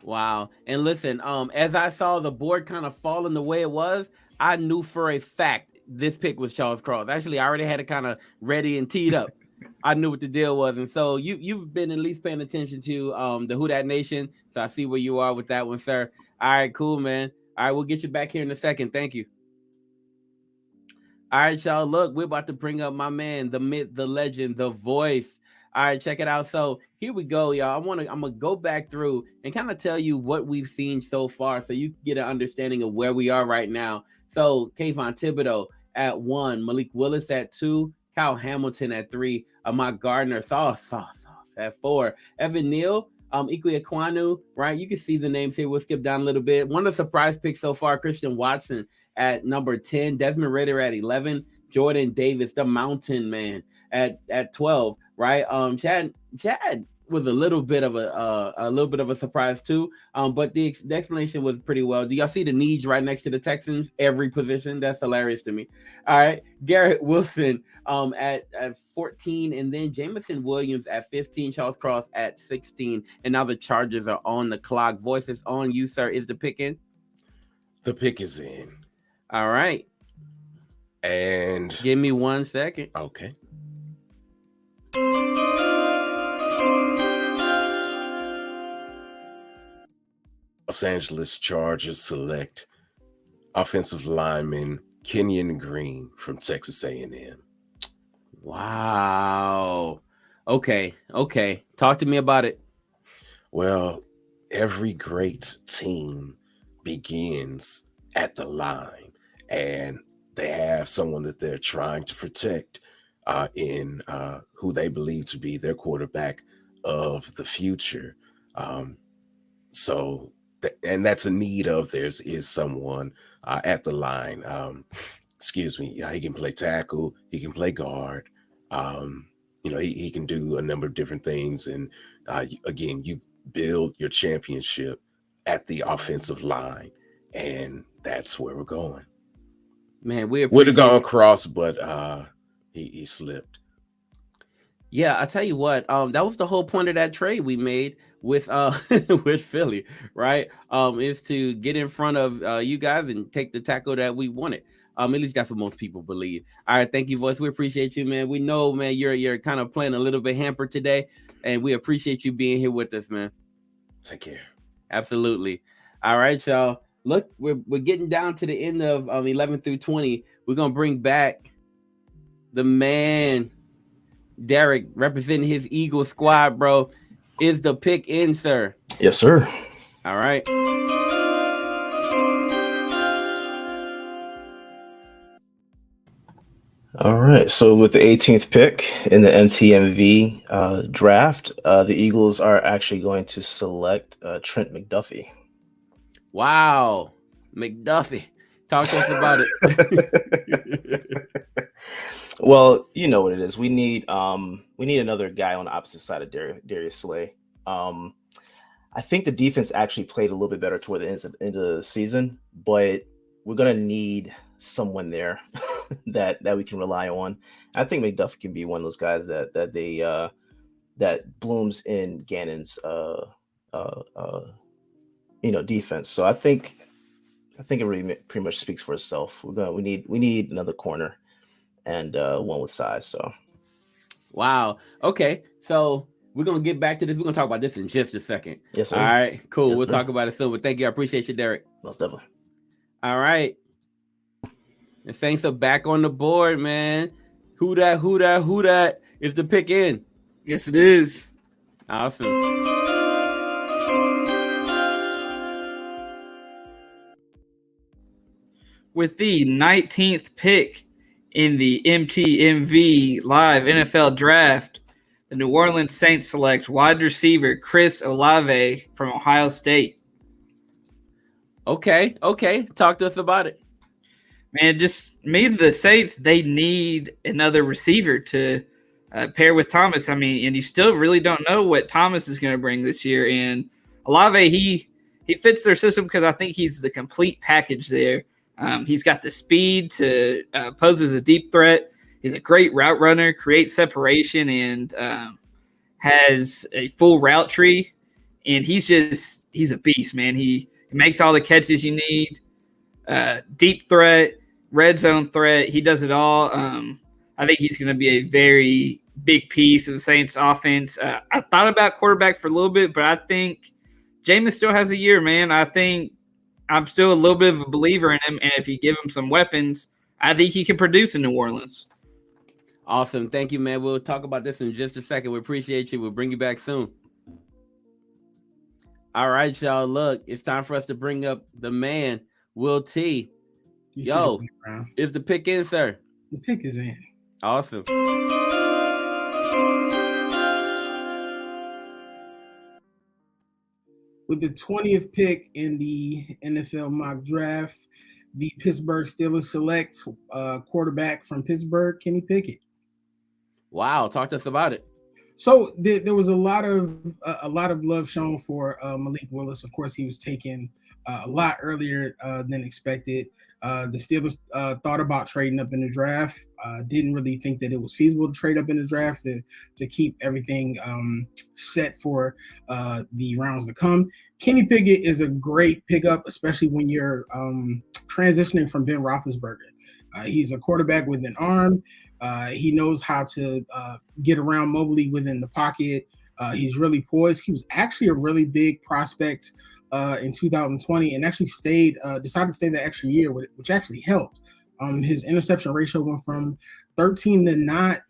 Wow. And listen, as I saw the board kind of falling the way it was, I knew for a fact this pick was Charles Cross. Actually, I already had it kind of ready and teed up. I knew what the deal was. And so you've been at least paying attention to the Who Dat Nation. So I see where you are with that one, sir. All right, cool, man. All right, we'll get you back here in a second. Thank you. All right, y'all. Look, we're about to bring up my man, the myth, the legend, the voice. All right, check it out. So here we go, y'all. I'm gonna go back through and kind of tell you what we've seen so far, so you can get an understanding of where we are right now. So Kayvon Thibodeau at 1, Malik Willis at 2, Kyle Hamilton at 3, Ahmad Gardner, Sauce at 4, Evan Neal, Ike Ekwonu, right? You can see the names here. We'll skip down a little bit. One of the surprise picks so far, Christian Watson at number 10, Desmond Ritter at 11, Jordan Davis, the Mountain Man, at 12, right? Chad was a little bit of a surprise too. But the explanation was pretty well. Do y'all see the needs right next to the Texans? Every position. That's hilarious to me. All right. Garrett Wilson at 14, and then Jameson Williams at 15, Charles Cross at 16. And now the Chargers are on the clock. Voice is on you, sir. Is the pick in? The pick is in. All right. And give me 1 second. Okay. Los Angeles Chargers select offensive lineman Kenyon Green from Texas A&M. Wow. Okay. Talk to me about it. Well, every great team begins at the line, and they have someone that they're trying to protect in who they believe to be their quarterback of the future. And that's a need of theirs, is someone at the line. He can play tackle, he can play guard. He can do a number of different things. And again, you build your championship at the offensive line, and that's where we're going. Man, we would have gone Cross, but he slipped. Yeah, I tell you what, that was the whole point of that trade we made with with Philly, right? Is to get in front of you guys and take the tackle that we wanted. At least that's what most people believe. All right, thank you, Voice. We appreciate you, man. We know, man, you're kind of playing a little bit hampered today, and we appreciate you being here with us, man. Take care. Absolutely. All right, y'all. Look, we're getting down to the end of 11 through 20. We're gonna bring back the man, Derek, representing his Eagles squad, bro. Is the pick in, sir? Yes, sir. All right. All right. So with the 18th pick in the MTMV draft, the Eagles are actually going to select Trent McDuffie. Wow, McDuffie. Talk to us about it. Well, you know what it is. We need another guy on the opposite side of Darius Slay. I think the defense actually played a little bit better toward the end of the season, but we're gonna need someone there that we can rely on. I think McDuff can be one of those guys that blooms in Gannon's defense. So I think it really pretty much speaks for itself. We need another corner and one with size. So wow. Okay. So we're gonna get back to this. We're gonna talk about this in just a second. Yes, sir. All right, cool. Yes, we'll sir. talk about it soon. But thank you. I appreciate you, Derek. Most definitely. All right. The Saints are back on the board, man. Who that is the pick in? Yes, it is. Awesome. With the 19th pick in the MTMV Live NFL Draft, the New Orleans Saints select wide receiver Chris Olave from Ohio State. Okay. Talk to us about it. Man, the Saints, they need another receiver to pair with Thomas. I mean, and you still really don't know what Thomas is going to bring this year. And Olave, he fits their system because I think he's the complete package there. He's got the speed to pose as a deep threat. He's a great route runner, creates separation, and has a full route tree. And he's a beast, man. He makes all the catches you need. Deep threat, red zone threat. He does it all. I think he's going to be a very big piece of the Saints offense. I thought about quarterback for a little bit, but I think Jameson still has a year, man. I think I'm still a little bit of a believer in him, and if you give him some weapons, I think he can produce in New Orleans. Awesome. Thank you, man. We'll talk about this in just a second. We appreciate you. We'll bring you back soon. All right, y'all. Look, it's time for us to bring up the man, Will T. Yo, is the pick in, sir? The pick is in. Awesome. With the 20th pick in the NFL mock draft, the Pittsburgh Steelers select quarterback from Pittsburgh, Kenny Pickett. Wow, talk to us about it. So there was a lot of love shown for Malik Willis. Of course, he was taken a lot earlier than expected. The Steelers thought about trading up in the draft. Didn't really think that it was feasible to trade up in the draft to keep everything set for the rounds to come. Kenny Pickett is a great pickup, especially when you're transitioning from Ben Roethlisberger. He's a quarterback with an arm. He knows how to get around mobilely within the pocket. He's really poised. He was actually a really big prospect in 2020 and actually decided to stay the extra year, which actually helped. His interception ratio went from 13 to 9.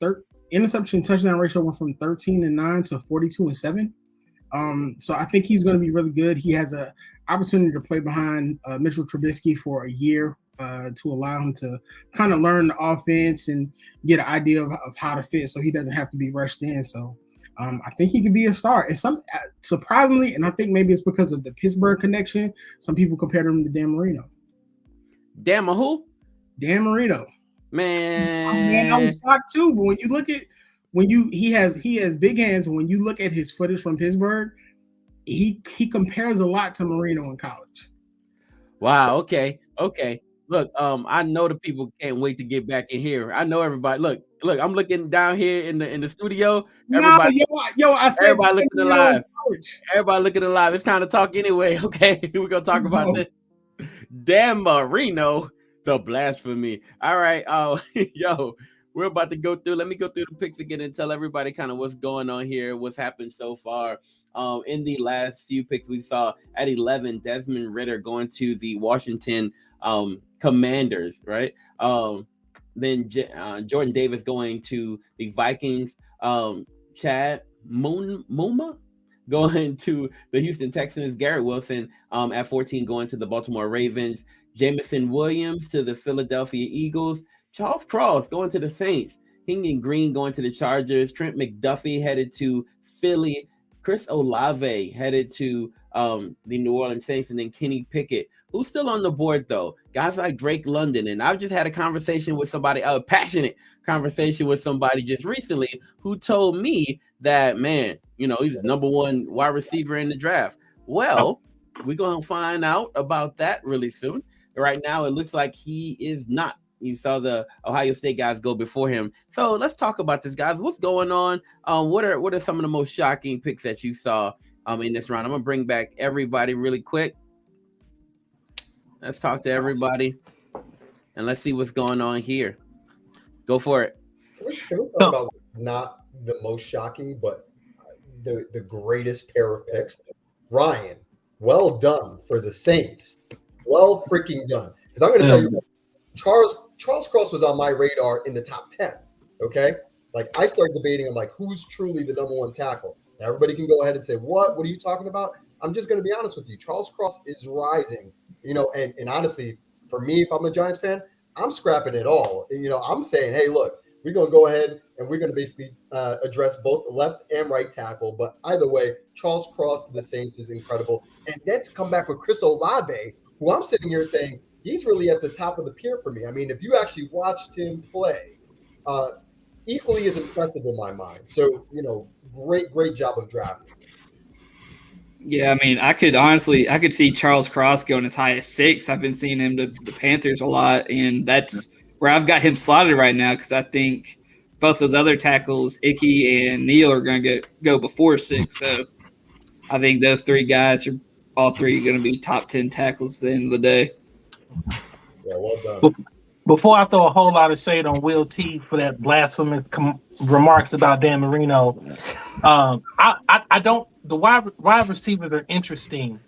Interception touchdown ratio went from 13 to 9 to 42 and 7. So I think he's going to be really good. He has an opportunity to play behind Mitchell Trubisky for a year to allow him to kind of learn the offense and get an idea of how to fit, so he doesn't have to be rushed in. So I think he could be a star. And surprisingly, and I think maybe it's because of the Pittsburgh connection, some people compared him to Dan Marino. Dan who? Dan Marino. Man, I was shocked too. But when you look at he has big hands, and when you look at his footage from Pittsburgh, he compares a lot to Marino in college. Wow. Okay. Look, I know the people can't wait to get back in here. I know everybody. Look, I'm looking down here in the studio. Everybody, I said everybody looking alive. Everybody looking alive. It's time to talk anyway. Okay, we're gonna talk about this. Dan Marino, The blasphemy. All right. Yo, we're about to go through. Let me go through the picks again and tell everybody kind of what's going on here, what's happened so far. In the last few picks, we saw at 11, Desmond Ritter going to the Washington Commanders, right? Then Jordan Davis going to the Vikings. Chad Mumma going to the Houston Texans. Garrett Wilson at 14 going to the Baltimore Ravens. Jameson Williams to the Philadelphia Eagles. Charles Cross going to the Saints. Kenyon Green going to the Chargers. Trent McDuffie headed to Philly. Chris Olave headed to the New Orleans Saints. And then Kenny Pickett, who's still on the board, though. Guys like Drake London. And I've just had a conversation with somebody, a passionate conversation with somebody just recently who told me that, man, he's the number one wide receiver in the draft. Well, we're going to find out about that really soon. Right now, it looks like he is not. You saw the Ohio State guys go before him. So let's talk about this, guys. What's going on? What are some of the most shocking picks that you saw in this round? I'm going to bring back everybody really quick. Let's talk to everybody, and let's see what's going on here. Go for it. Can we talk about not the most shocking, but the greatest pair of picks? Ryan, well done for the Saints. Well freaking done. Because I'm going to tell you, Charles Cross was on my radar in the top 10. Okay? Like, I started debating, I'm like, who's truly the number one tackle? And everybody can go ahead and say, what? What are you talking about? I'm just going to be honest with you. Charles Cross is rising, and honestly, for me, if I'm a Giants fan, I'm scrapping it all. I'm saying, hey, look, we're going to go ahead and we're going to basically address both left and right tackle. But either way, Charles Cross to the Saints is incredible. And then to come back with Chris Olave, who I'm sitting here saying he's really at the top of the pier for me. I mean, if you actually watched him play, equally as impressive in my mind. So, great job of drafting. Yeah, I mean, I could see Charles Cross going as high as 6. I've been seeing him to the Panthers a lot, and that's where I've got him slotted right now because I think both those other tackles, Icky and Neal, are going to go before 6. So I think those 3 guys are all 3 going to be top 10 tackles at the end of the day. Yeah, well done. Before I throw a whole lot of shade on Will T for that blasphemous remarks about Dan Marino, I don't. The wide receivers are interesting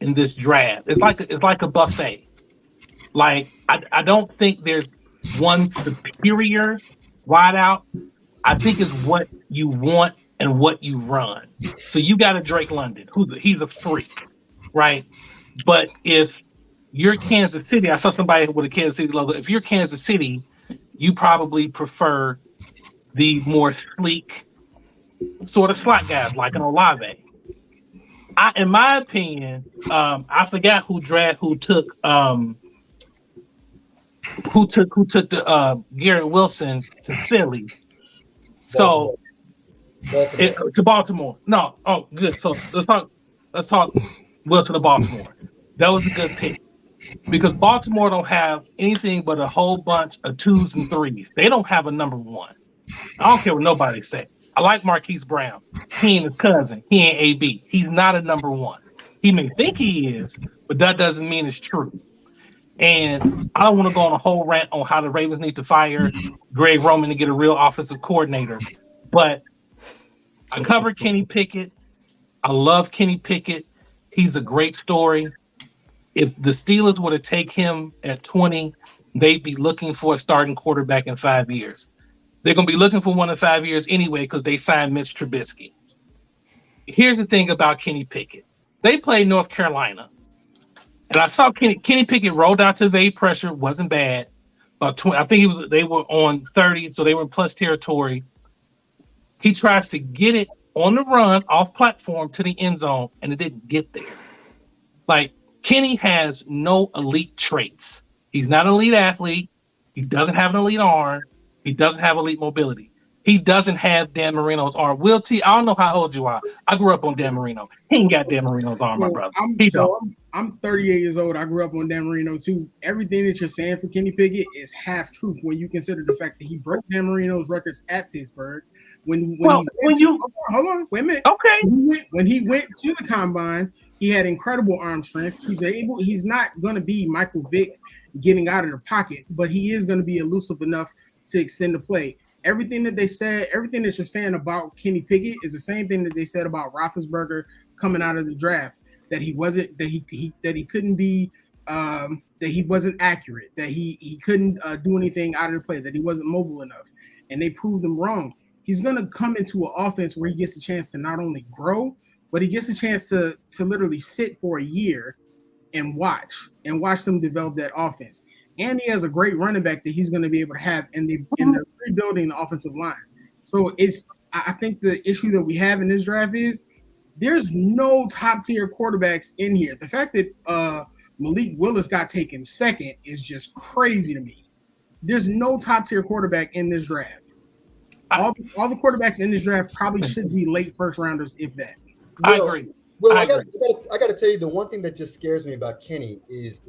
in this draft. It's like a buffet. Like I don't think there's one superior wideout. I think it's what you want and what you run. So you got a Drake London, he's a freak, right? But if you're Kansas City, I saw somebody with a Kansas City logo. If you're Kansas City, you probably prefer the more sleek sort of slot guys like an Olave. In my opinion, I forgot who took the Garrett Wilson to Philly. So to Baltimore. No, oh good. So let's talk Wilson to Baltimore. That was a good pick. Because Baltimore don't have anything but a whole bunch of 2s and 3s. They don't have a number 1. I don't care what nobody say. I like Marquis Brown. He ain't his cousin. He ain't AB. He's not a number 1. He may think he is, but that doesn't mean it's true. And I don't want to go on a whole rant on how the Ravens need to fire Greg Roman to get a real offensive coordinator. But I covered Kenny Pickett. I love Kenny Pickett. He's a great story. If the Steelers were to take him at 20, they'd be looking for a starting quarterback in 5 years. They're going to be looking for one in 5 years anyway because they signed Mitch Trubisky. Here's the thing about Kenny Pickett. They played North Carolina. And I saw Kenny Pickett rolled out to evade pressure. Wasn't bad. About 20, I think they were on 30, so they were in plus territory. He tries to get it on the run off platform to the end zone, and it didn't get there. Like, Kenny has no elite traits. He's not an elite athlete. He doesn't have an elite arm. He doesn't have elite mobility. He doesn't have Dan Marino's arm. Will T, I don't know how old you are. I grew up on Dan Marino. He ain't got Dan Marino's arm, my brother. I'm 38 years old. I grew up on Dan Marino too. Everything that you're saying for Kenny Pickett is half truth when you consider the fact that he broke Dan Marino's records at Pittsburgh. Hold on, wait a minute. Okay. When he went to the combine, He had incredible arm strength. He's not going to be Michael Vick getting out of the pocket, but he is going to be elusive enough to extend the play. Everything that you're saying about Kenny Pickett is the same thing that they said about Roethlisberger coming out of the draft, that he wasn't, that he couldn't be, that he wasn't accurate, that he couldn't do anything out of the play, that he wasn't mobile enough. And they proved him wrong. He's going to come into an offense where he gets a chance to not only grow, but he gets a chance to literally sit for a year and watch them develop that offense. And he has a great running back that he's going to be able to have in the rebuilding the offensive line. So I think the issue that we have in this draft is there's no top tier quarterbacks in here. The fact that Malik Willis got taken second is just crazy to me. There's no top tier quarterback in this draft. All the quarterbacks in this draft probably should be late first rounders, if that. I agree. Well, I got to tell you, the one thing that just scares me about Kenny is,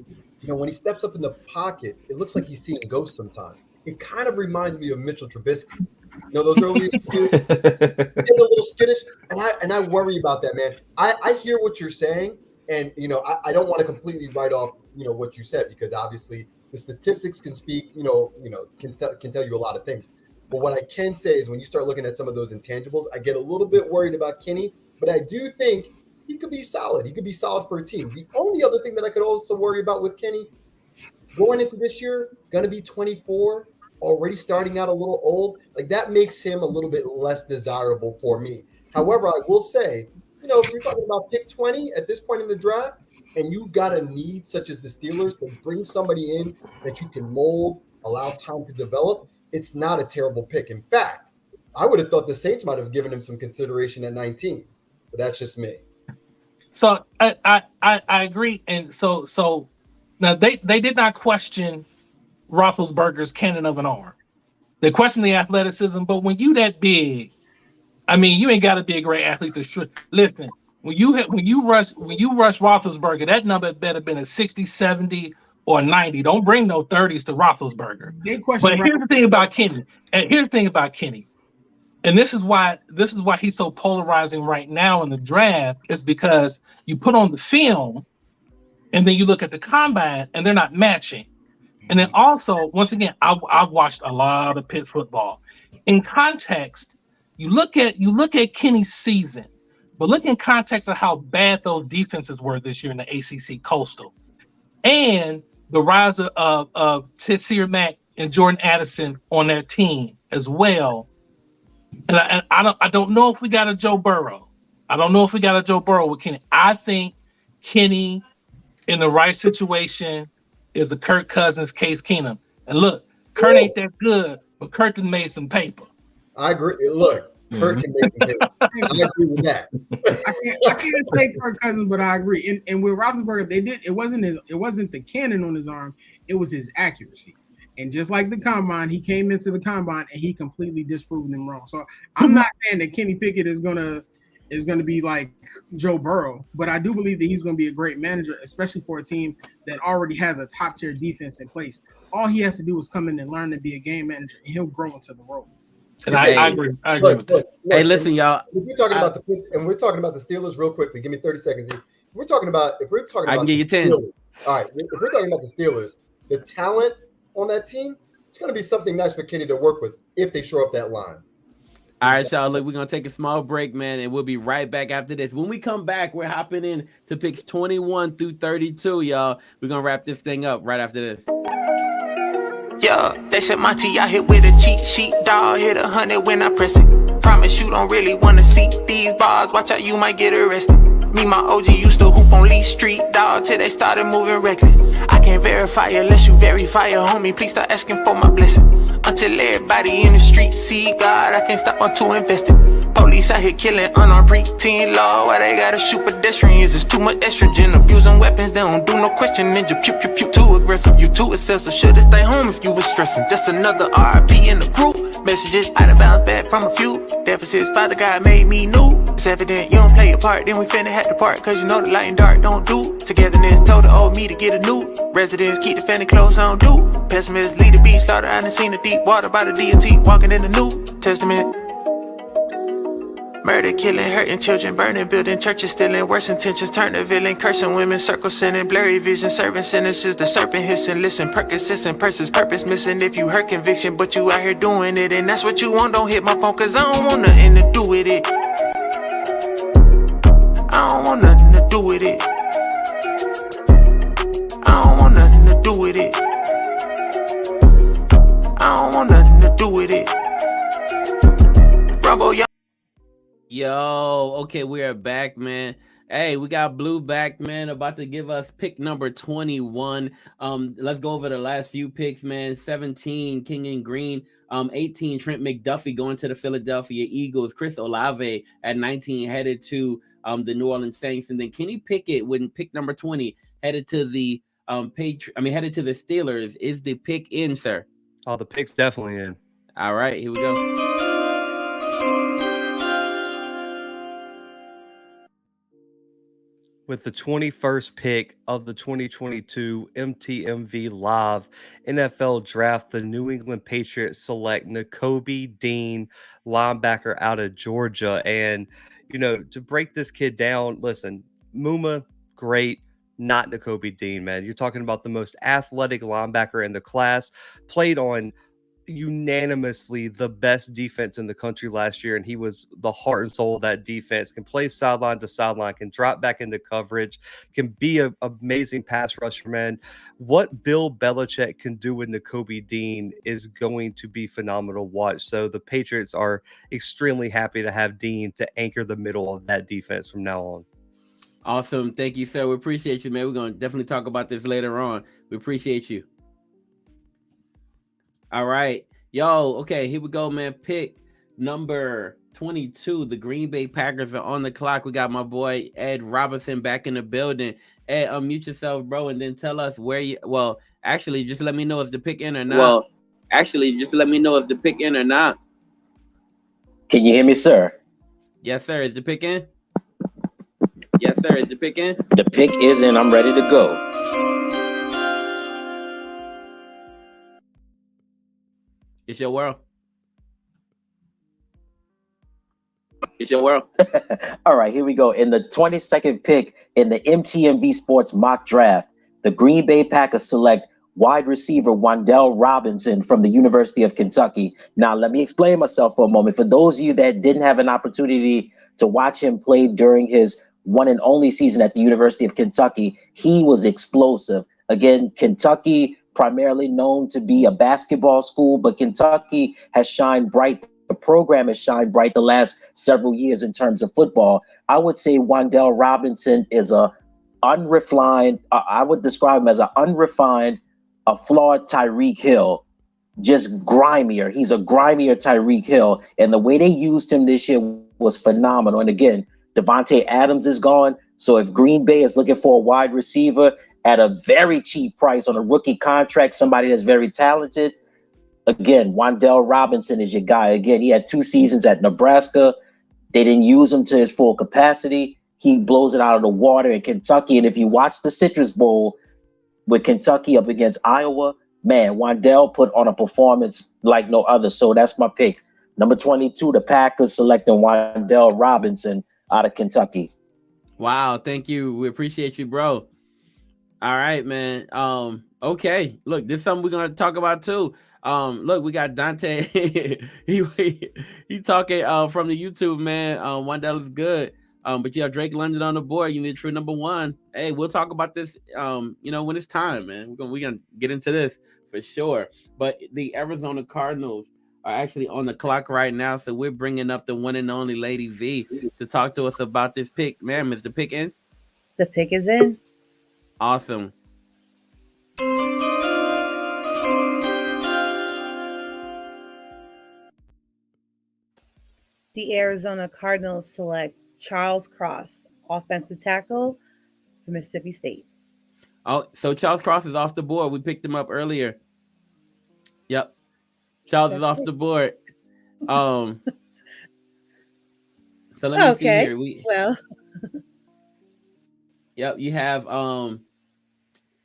when he steps up in the pocket, it looks like he's seeing ghosts sometimes. It kind of reminds me of Mitchell Trubisky. Those early years, a little skittish, and I worry about that, man. I hear what you're saying, and I don't want to completely write off what you said, because obviously the statistics can speak, can tell you a lot of things. But what I can say is when you start looking at some of those intangibles, I get a little bit worried about Kenny, but I do think he could be solid. He could be solid for a team. The only other thing that I could also worry about with Kenny, going into this year, going to be 24, already starting out a little old, like that makes him a little bit less desirable for me. However, I will say, if you're talking about pick 20 at this point in the draft, and you've got a need such as the Steelers to bring somebody in that you can mold, allow time to develop, it's not a terrible pick. In fact, I would have thought the Saints might have given him some consideration at 19, but that's just me. So I agree, and so now they did not question Roethlisberger's cannon of an arm. They questioned the athleticism, but when you that big, you ain't got to be a great athlete to listen. When you rush Roethlisberger, that number better been a 60, 70, or 90. Don't bring no 30s to Roethlisberger. But here's the thing about Kenny. And this is why he's so polarizing right now in the draft, is because you put on the film and then you look at the combine and they're not matching. And then also, once again, I've watched a lot of Pitt football. In context, you look at Kenny's season, but look in context of how bad those defenses were this year in the ACC Coastal, and the rise of Tissir Mack and Jordan Addison on their team as well. And I don't know if we got a Joe Burrow. I don't know if we got a Joe Burrow with Kenny. I think Kenny, in the right situation, is a Kirk Cousins, Case Keenum. And look, Kurt ain't that good, but Kurt done made some paper. I agree. Look, Kurt can make some paper. I agree with that. I can't say Kirk Cousins, but I agree. And with Roethlisberger, it wasn't the cannon on his arm, it was his accuracy. And just like the combine, he came into the combine and he completely disproved them wrong. So I'm not saying that Kenny Pickett is gonna be like Joe Burrow, but I do believe that he's gonna be a great manager, especially for a team that already has a top tier defense in place. All he has to do is come in and learn to be a game manager, and he'll grow into the role. And I agree. I agree with that. Hey, listen, y'all. If we're talking about we're talking about the Steelers real quickly. Give me 30 seconds here. If we're talking about I can give you 10. Steelers, all right. If we're talking about the Steelers, the talent on that team, it's going to be something nice for Kenny to work with if they shore up that line. All right, y'all. Look, we're going to take a small break, man, and we'll be right back after this. When we come back, we're hopping in to picks 21 through 32, y'all. We're going to wrap this thing up right after this. Yeah, they said my T, I hit with a cheat sheet, dog. Hit 100 when I press it. Promise you don't really want to see these bars. Watch out, you might get arrested. Me, my OG used to hoop on Lee Street, dog, till they started moving reckless. I can't verify unless you verify your homie. Please start asking for my blessing. Until everybody in the street see God, I can't stop until invested. Police out here killing unarmed preteen law. Why they gotta shoot pedestrians? It's too much estrogen. Abusing weapons, they don't do no questioning. Just pew, pew, pew. Too aggressive, you too excessive. Should've stay home if you was stressing. Just another RP in the group. Messages out of bounds back from a few. Deficits, Father God made me new. It's evident you don't play your part. Then we finna have to part. Cause you know the light and dark don't do. Togetherness told the old me to get a new. Residents keep the fanny clothes on do. Pessimists lead the beat. Started I done seen the deep water by the deity. Walking in the New Testament. Murder, killing, hurting children, burning, building churches, stealing, worse intentions, turn to villain, cursing women, circle sending, blurry vision, serving sentences, the serpent hissing, listen, Percocets and purses, purpose missing. If you hurt conviction, but you out here doing it, and that's what you want, don't hit my phone, cause I don't want nothing to do with it. I don't want nothing to do with it. I don't want nothing to do with it. I don't want nothing to do with it. Rumble, y'all. Yo, okay, we are back, man. Hey, we got Blue back, man, about to give us pick number 21. Let's go over the last few picks, man. 17, King and Green. 18, Trent McDuffie going to the Philadelphia Eagles. Chris Olave at 19 headed to the New Orleans Saints. And then Kenny Pickett with pick number 20 headed to the headed to the Steelers. Is the pick in, sir? Oh, the pick's definitely in. All right, here we go. With the 21st pick of the 2022 MTMV Live NFL Draft, the New England Patriots select Nakobe Dean, linebacker out of Georgia. And, you know, to break this kid down, listen, Mumma, great, not Nakobe Dean, man. You're talking about the most athletic linebacker in the class, played on unanimously the best defense in the country last year, and he was the heart and soul of that defense. Can play sideline to sideline, can drop back into coverage, can be an amazing pass rusher, man. What Bill Belichick can do with Nakobe Dean is going to be phenomenal to watch. So the Patriots are extremely happy to have Dean to anchor the middle of that defense from now on. Awesome. Thank you, sir. We appreciate you, man. We're going to definitely talk about this later on. We appreciate you. All right. Yo, okay, here we go, man. Pick number 22. The Green Bay Packers are on the clock. We got my boy Ed Robinson back in the building. Ed, unmute yourself, bro, and then tell us where you... Well, actually, just let me know if the pick in or not. Can you hear me, sir? Yes, sir. Is the pick in? The pick is in. I'm ready to go. It's your world. All right, here we go. In the 22nd pick in the MTMV Sports mock draft, the Green Bay Packers select wide receiver Wandel Robinson from the University of Kentucky. Now, let me explain myself for a moment. For those of you that didn't have an opportunity to watch him play during his one and only season at the University of Kentucky, he was explosive. Again, Kentucky, primarily known to be a basketball school, but Kentucky has shined bright. The program has shined bright the last several years in terms of football. I would say Wandel Robinson is I would describe him as an unrefined, a flawed Tyreek Hill, just grimier. He's a grimier Tyreek Hill. And the way they used him this year was phenomenal. And again, Devontae Adams is gone. So if Green Bay is looking for a wide receiver at a very cheap price on a rookie contract, somebody that's very talented, again, Wandel Robinson is your guy. Again, he had 2 seasons at Nebraska. They didn't use him to his full capacity. He blows it out of the water in Kentucky. And if you watch the Citrus Bowl with Kentucky up against Iowa, man, Wandel put on a performance like no other. So that's my pick. Number 22, the Packers selecting Wandel Robinson out of Kentucky. Wow, thank you. We appreciate you, bro. All right, man. Okay. Look, this is something we're gonna talk about too. Look, we got Dante. he talking from the YouTube, man. Wandel is good. But you have Drake London on the board. You need true number 1. Hey, we'll talk about this when it's time, man. We're gonna get into this for sure. But the Arizona Cardinals are actually on the clock right now, so we're bringing up the one and only Lady V to talk to us about this pick. Ma'am, is the pick in? The pick is in. Awesome. The Arizona Cardinals select Charles Cross, offensive tackle for Mississippi State. Oh, so Charles Cross is off the board. We picked him up earlier. Yep. Charles is off the board. So let me see here. Yep, you have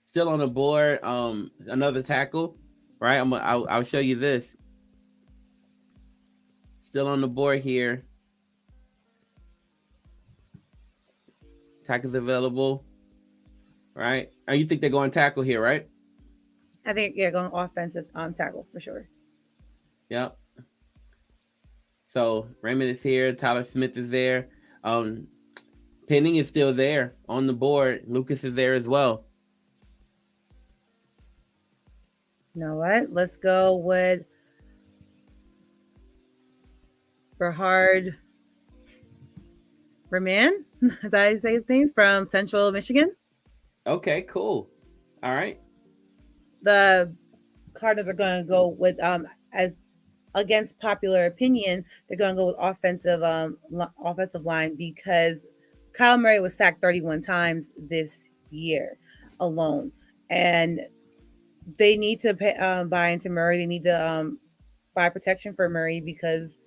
still on the board another tackle, right? I'll show you this. Still on the board here. Tackle's available. Right? Oh, you think they're going tackle here, right? I think going offensive tackle for sure. Yep. So Raymond is here. Tyler Smith is there. Penning is still there on the board. Lucas is there as well. You know what? Let's go with Berhard Raman. Did I say his name? From Central Michigan. Okay, cool. All right. The Cardinals are going to go with as against popular opinion, they're going to go with offensive line because Kyle Murray was sacked 31 times this year alone, and they need to buy into Murray. They need to buy protection for Murray because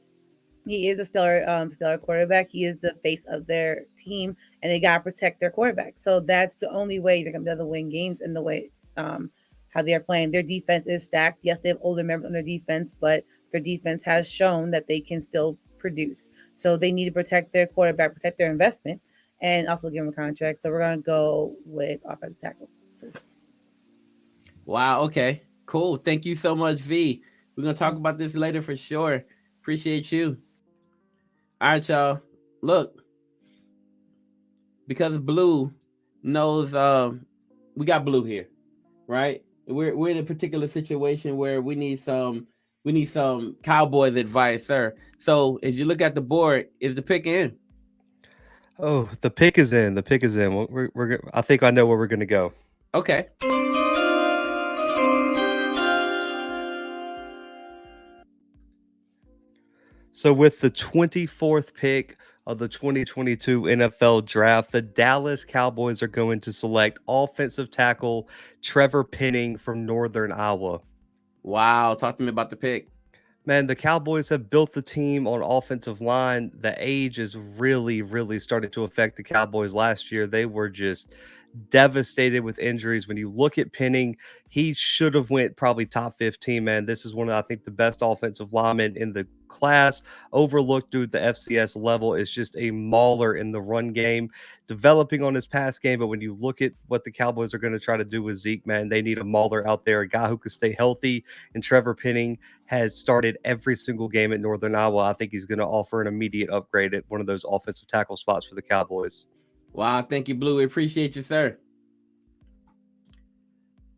he is a stellar quarterback. He is the face of their team, and they got to protect their quarterback. So that's the only way they're going to be able to win games in the way how they are playing. Their defense is stacked. Yes, they have older members on their defense, but their defense has shown that they can still produce. So they need to protect their quarterback, protect their investment, and also give them a contract. So we're going to go with offensive tackle. So. Wow. Okay. Cool. Thank you so much, V. We're going to talk about this later for sure. Appreciate you. All right, y'all. Look, because Blue knows we got Blue here, right? We're in a particular situation where we need some Cowboys advice, sir. So as you look at the board, is the pick in? Oh, the pick is in. The pick is in. I think I know where we're going to go. Okay. So with the 24th pick of the 2022 NFL Draft, the Dallas Cowboys are going to select offensive tackle Trevor Penning from Northern Iowa. Wow. Talk to me about the pick. Man, the Cowboys have built the team on offensive line. The age is really, really starting to affect the Cowboys. Last year, they were just devastated with injuries. When you look at Penning, he should have went probably top 15, man. This is one of, I think, the best offensive linemen in the class. Overlooked due to the FCS level, is just a mauler in the run game, developing on his pass game. But when you look at what the Cowboys are going to try to do with Zeke, man, they need a mauler out there, a guy who can stay healthy. And Trevor Penning has started every single game at Northern Iowa. I think he's going to offer an immediate upgrade at one of those offensive tackle spots for the Cowboys. Wow, thank you, Blue. We appreciate you, sir.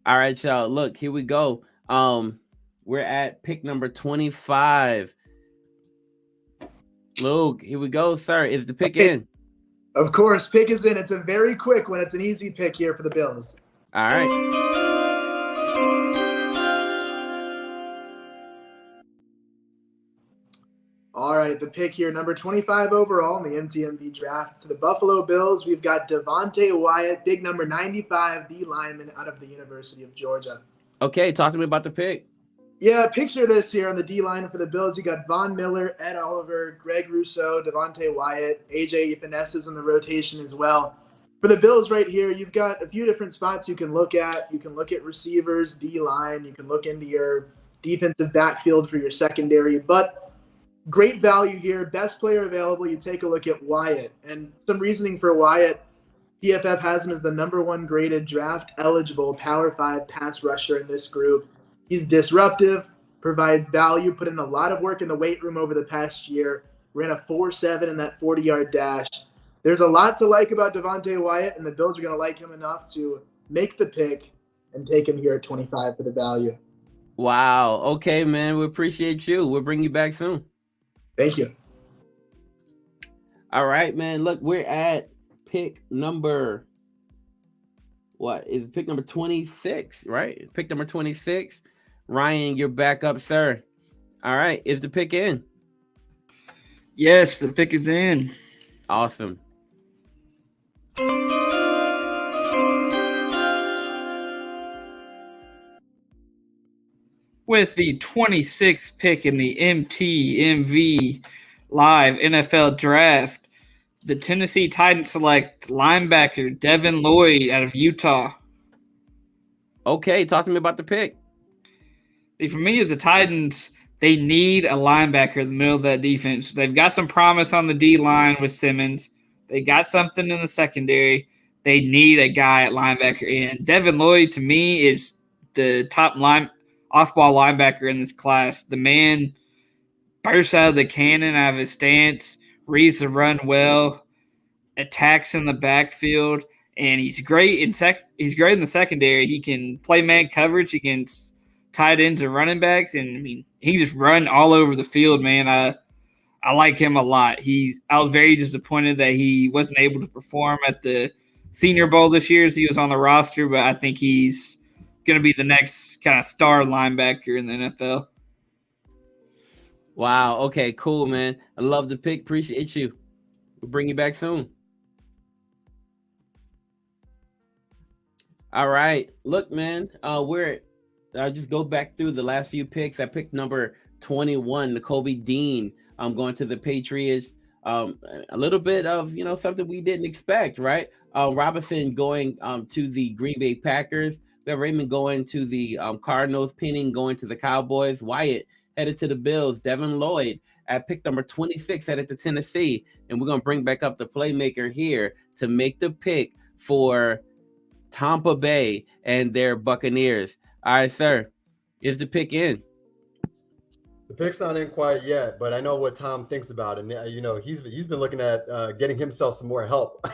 All right, y'all. Look, here we go. We're at pick number 25. Luke, here we go, sir. Is the pick in? Of course, pick is in. It's a very quick one. It's an easy pick here for the Bills. All right. All right, the pick here, number 25 overall in the MTMV draft. So the Buffalo Bills, we've got Devontae Wyatt, big number 95, D lineman out of the University of Georgia. Okay, talk to me about the pick. Yeah, picture this here on the D line for the Bills. You got Von Miller, Ed Oliver, Greg Rousseau, Devontae Wyatt, AJ Epinesa in the rotation as well. For the Bills right here, you've got a few different spots you can look at. You can look at receivers, D line. You can look into your defensive backfield for your secondary, but great value here. Best player available. You take a look at Wyatt. And some reasoning for Wyatt, PFF has him as the number 1 graded draft eligible Power 5 pass rusher in this group. He's disruptive, provides value, put in a lot of work in the weight room over the past year. Ran a 4.7 in that 40-yard dash. There's a lot to like about Devontae Wyatt, and the Bills are going to like him enough to make the pick and take him here at 25 for the value. Wow. Okay, man. We appreciate you. We'll bring you back soon. Thank you. All right, man. Look, we're at pick number, what is pick number 26, right? Pick number 26. Ryan, you're back up, sir. All right. Is the pick in? Yes, the pick is in. Awesome. With the 26th pick in the MTMV live NFL draft, the Tennessee Titans select linebacker Devin Lloyd out of Utah. Okay, talk to me about the pick. For me, the Titans, they need a linebacker in the middle of that defense. They've got some promise on the D line with Simmons. They got something in the secondary. They need a guy at linebacker. And Devin Lloyd, to me, is the top off-ball linebacker in this class. The man bursts out of the cannon, out of his stance, reads the run well, attacks in the backfield, and he's great in the secondary. He can play man coverage against tight ends and running backs, and I mean he can just run all over the field, man. I like him a lot. I was very disappointed that he wasn't able to perform at the Senior Bowl this year as he was on the roster, but I think he's going to be the next kind of star linebacker in the NFL. Wow. Okay, cool, man. I love the pick. Appreciate you. We'll bring you back soon. All right. Look, man, I'll just go back through the last few picks. I picked number 21, Nakobe Dean. I'm going to the Patriots. A little bit of, something we didn't expect, right? Robinson going to the Green Bay Packers. We have Raymond going to the Cardinals. Penning going to the Cowboys. Wyatt headed to the Bills. Devin Lloyd at pick number 26 headed to Tennessee. And we're going to bring back up the playmaker here to make the pick for Tampa Bay and their Buccaneers. All right, sir. Is the pick in? The pick's not in quite yet, but I know what Tom thinks about it. And, he's been looking at getting himself some more help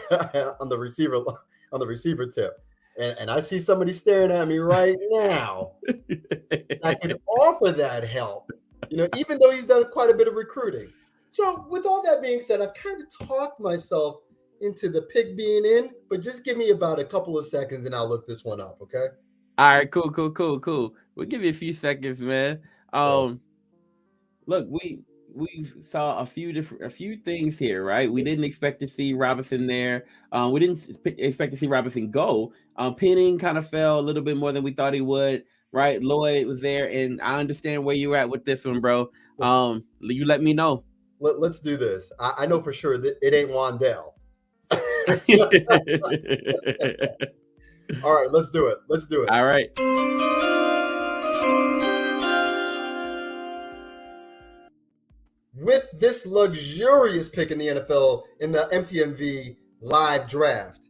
on the receiver tip. And I see somebody staring at me right now. I could offer that help, even though he's done quite a bit of recruiting. So with all that being said, I've kind of talked myself into the pick being in, but just give me about a couple of seconds and I'll look this one up, okay? All right, cool. We'll give you a few seconds, man. Look, we saw a few things here, right? We didn't expect to see Robinson there. We didn't expect to see Robinson go. Penning kind of fell a little bit more than we thought he would, right? Lloyd was there, and I understand where you're at with this one, bro. You let me know. Let's do this. I know for sure that it ain't Wandel. All right, let's do it. All right. With this luxurious pick in the NFL in the MTMV live draft,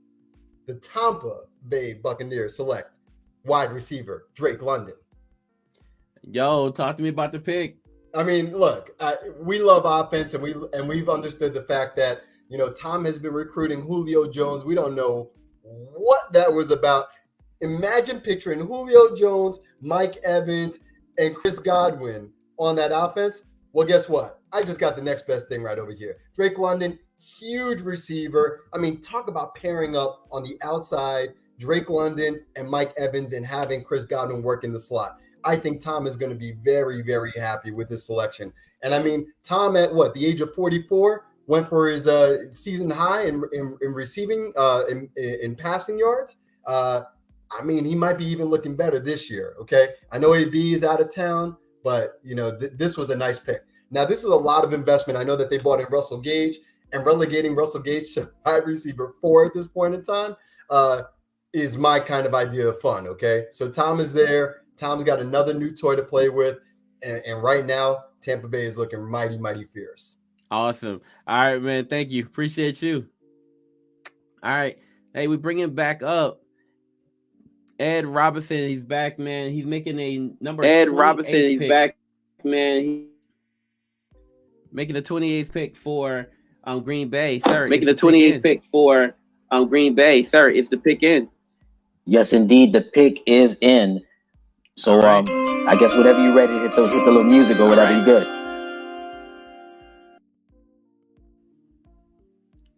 the Tampa Bay Buccaneers select wide receiver Drake London. Yo, talk to me about the pick. I mean, look, we love offense, and we've understood the fact that Tom has been recruiting Julio Jones. We don't know what that was about. Imagine picturing Julio Jones, Mike Evans, and Chris Godwin on that offense. Well, guess what? I just got the next best thing right over here. Drake London, huge receiver. I mean, talk about pairing up on the outside, Drake London and Mike Evans, and having Chris Godwin work in the slot. I think Tom is going to be very, very happy with this selection. And I mean, Tom at the age of 44 went for his season high in receiving, in passing yards. I mean, he might be even looking better this year. Okay. I know AB is out of town, but this was a nice pick. Now, this is a lot of investment. I know that they bought in Russell Gage, and relegating Russell Gage to wide receiver 4 at this point in time is my kind of idea of fun. Okay. So Tom is there. Tom's got another new toy to play with. And right now, Tampa Bay is looking mighty, mighty fierce. Awesome. All right, man. Thank you. Appreciate you. All right. Hey, we bring him back up. Ed Robinson, he's back, man. He's making a number. Ed Robinson, he's pick. Back, man. Making a 28th pick for Green Bay, sir. Making a 28th pick for Green Bay, sir. Is the pick in? Yes, indeed, the pick is in. So right. I guess whenever you're ready, hit the little music or whatever, you're good.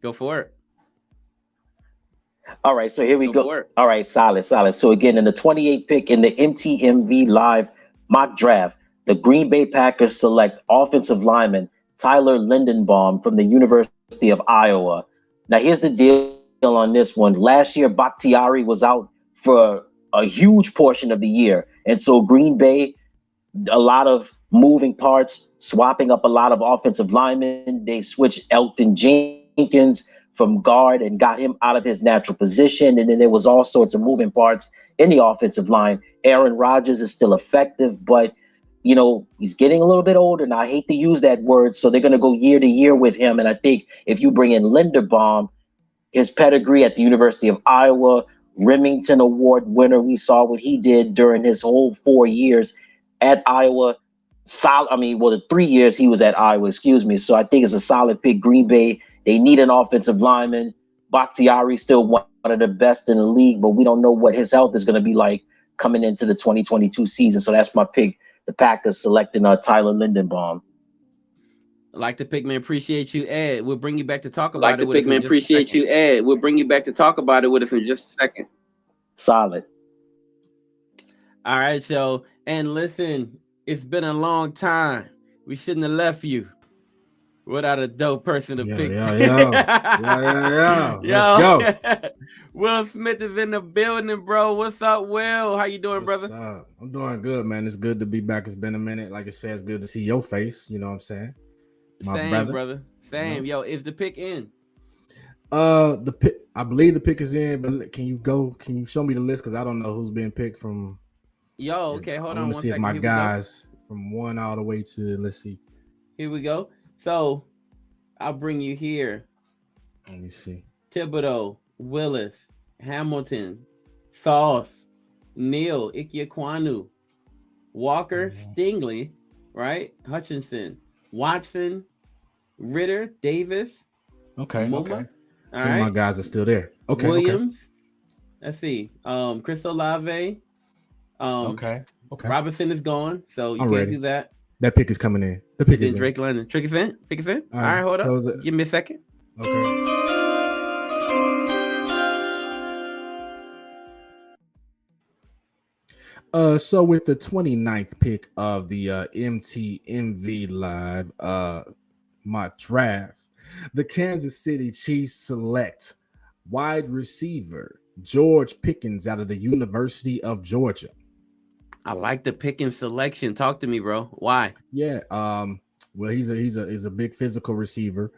Go for it. All right, so here we go. All right, solid. So again, in the 28th pick in the MTMV live mock draft, the Green Bay Packers select offensive lineman Tyler Lindenbaum from the University of Iowa. Now, here's the deal on this one. Last year, Bakhtiari was out for a huge portion of the year. And so Green Bay, a lot of moving parts, swapping up a lot of offensive linemen. They switched Elton Jenkins from guard and got him out of his natural position. And then there was all sorts of moving parts in the offensive line. Aaron Rodgers is still effective, but he's getting a little bit older. Now, I hate to use that word. So they're going to go year to year with him. And I think if you bring in Lindenbaum, his pedigree at the University of Iowa, Remington Award winner. We saw what he did during his whole 4 years at Iowa. The 3 years he was at Iowa, excuse me. So I think it's a solid pick. Green Bay, they need an offensive lineman. Bakhtiari still one of the best in the league, but we don't know what his health is going to be like coming into the 2022 season. So that's my pick. The Packers selecting Tyler Lindenbaum. I like the pick, man. Appreciate you, Ed. We'll bring you back to talk about it. Appreciate you, Ed. We'll bring you back to talk about it with us in just a second. Solid. All right, so and listen, it's been a long time. We shouldn't have left you without a dope person to pick. Yeah. Let's go. Will Smith is in the building, bro. What's up, Will? How you doing, brother? I'm doing good, man. It's good to be back. It's been a minute. Like I said, it's good to see your face. You know what I'm saying? Same, brother. Same. Yo, is the pick in? The pick. I believe the pick is in, but can you show me the list? Because I don't know who's been picked from. Yo, okay, hold on. Let me see if my guys from 1 all the way to, let's see. Here we go. So I'll bring you here. Let me see. Thibodeau, Willis, Hamilton, Sauce, Neal, Iwonku, Walker, Stingley, right? Hutchinson, Watson, Ritter, Davis. Okay. Mumma. Okay. All right. My guys are still there. Okay. Williams. Okay. Let's see. Chris Olave. Okay. Robinson is gone, so you I'm can't ready. do that. That pick is coming in. The pick is in. Drake London. Pick is in. All right, hold up. Give me a second. Okay. So with the 29th pick of the MTMV Live mock draft, the Kansas City Chiefs select wide receiver George Pickens out of the University of Georgia. I like the Pickens selection. Talk to me, bro. Why? Yeah. Well, he's a big physical receiver.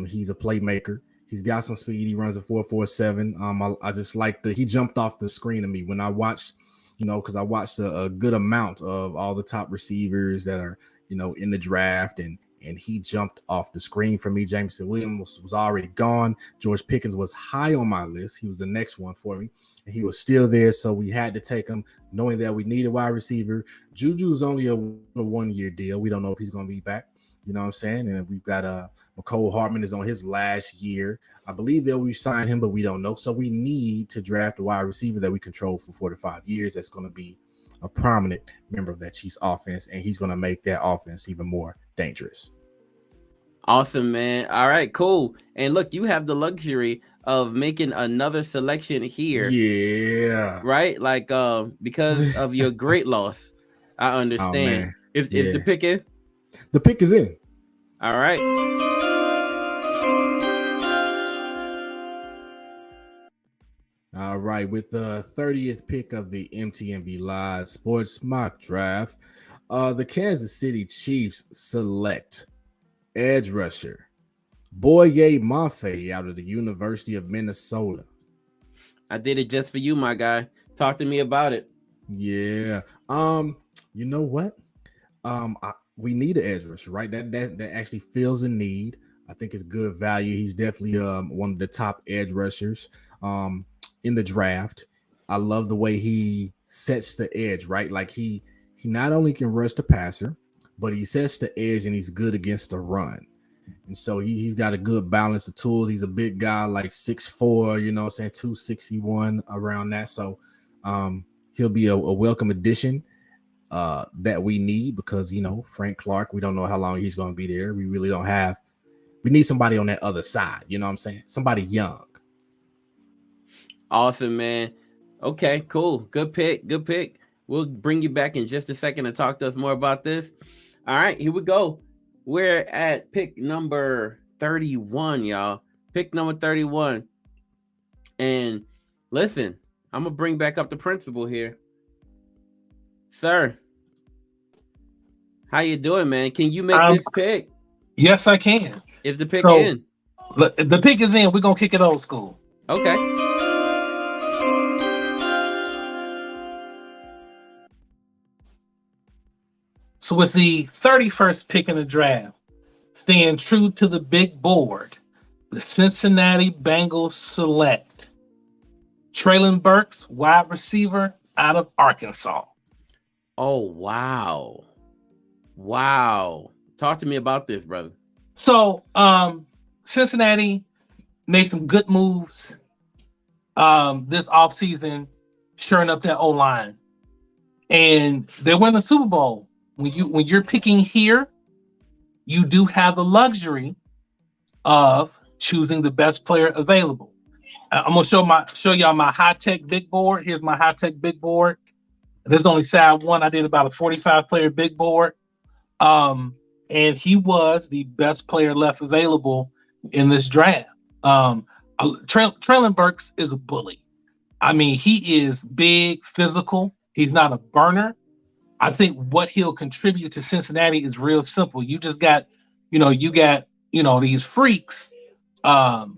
He's a playmaker. He's got some speed. He runs a 4.47. I just like he jumped off the screen to me when I watched, because I watched a good amount of all the top receivers that are, in the draft, and he jumped off the screen for me. Jameson Williams was already gone. George Pickens was high on my list. He was the next one for me, and he was still there, so we had to take him, knowing that we need a wide receiver. Juju's only a 1-year deal. We don't know if he's going to be back. You know what I'm saying? And we've got McCole Hartman is on his last year. I believe they'll re-sign him, but we don't know. So we need to draft a wide receiver that we control for 4 to 5 years. That's going to be a prominent member of that Chiefs offense, and he's going to make that offense even more dangerous. Awesome, man. All right, cool. And look, you have the luxury of making another selection here. Yeah. Right? Like because of your great loss. I understand. If the pick in? The pick is in. All right. All right. With the 30th pick of the MTMV Live Sports Mock Draft, the Kansas City Chiefs select edge rusher Boye Mafe out of the University of Minnesota. I did it just for you, my guy. Talk to me about it. Yeah. You know what? We need an edge rusher, right? That actually fills a need. I think it's good value. He's definitely one of the top edge rushers in the draft. I love the way he sets the edge, right? Like he not only can rush the passer, but he sets the edge and he's good against the run. And so he's got a good balance of tools. He's a big guy, like 6'4", 261 around that. So he'll be a welcome addition that we need because, Frank Clark, we don't know how long he's going to be there. We really don't have. We need somebody on that other side. You know what I'm saying? Somebody young. Awesome, man. Okay, cool. Good pick. We'll bring you back in just a second to talk to us more about this. All right, here we go. We're at pick number 31, y'all. Pick number 31. And listen, I'm going to bring back up the principal here. Sir, how you doing, man? Can you make this pick? Yes, I can. Is the pick in? The pick is in. We're going to kick it old school. Okay. So with the 31st pick in the draft, staying true to the big board, the Cincinnati Bengals select Treylon Burks, wide receiver out of Arkansas. Oh, wow. Wow. Talk to me about this, brother. So, Cincinnati made some good moves this offseason, shoring up that O-line. And they win the Super Bowl. When you're picking here, you do have the luxury of choosing the best player available. I'm gonna show y'all my high-tech big board. Here's my high-tech big board. There's only side one. I did about a 45-player big board. And he was the best player left available in this draft. Treylon Burks is a bully. I mean, he is big, physical. He's not a burner. I think what he'll contribute to Cincinnati is real simple. You just got, these freaks, on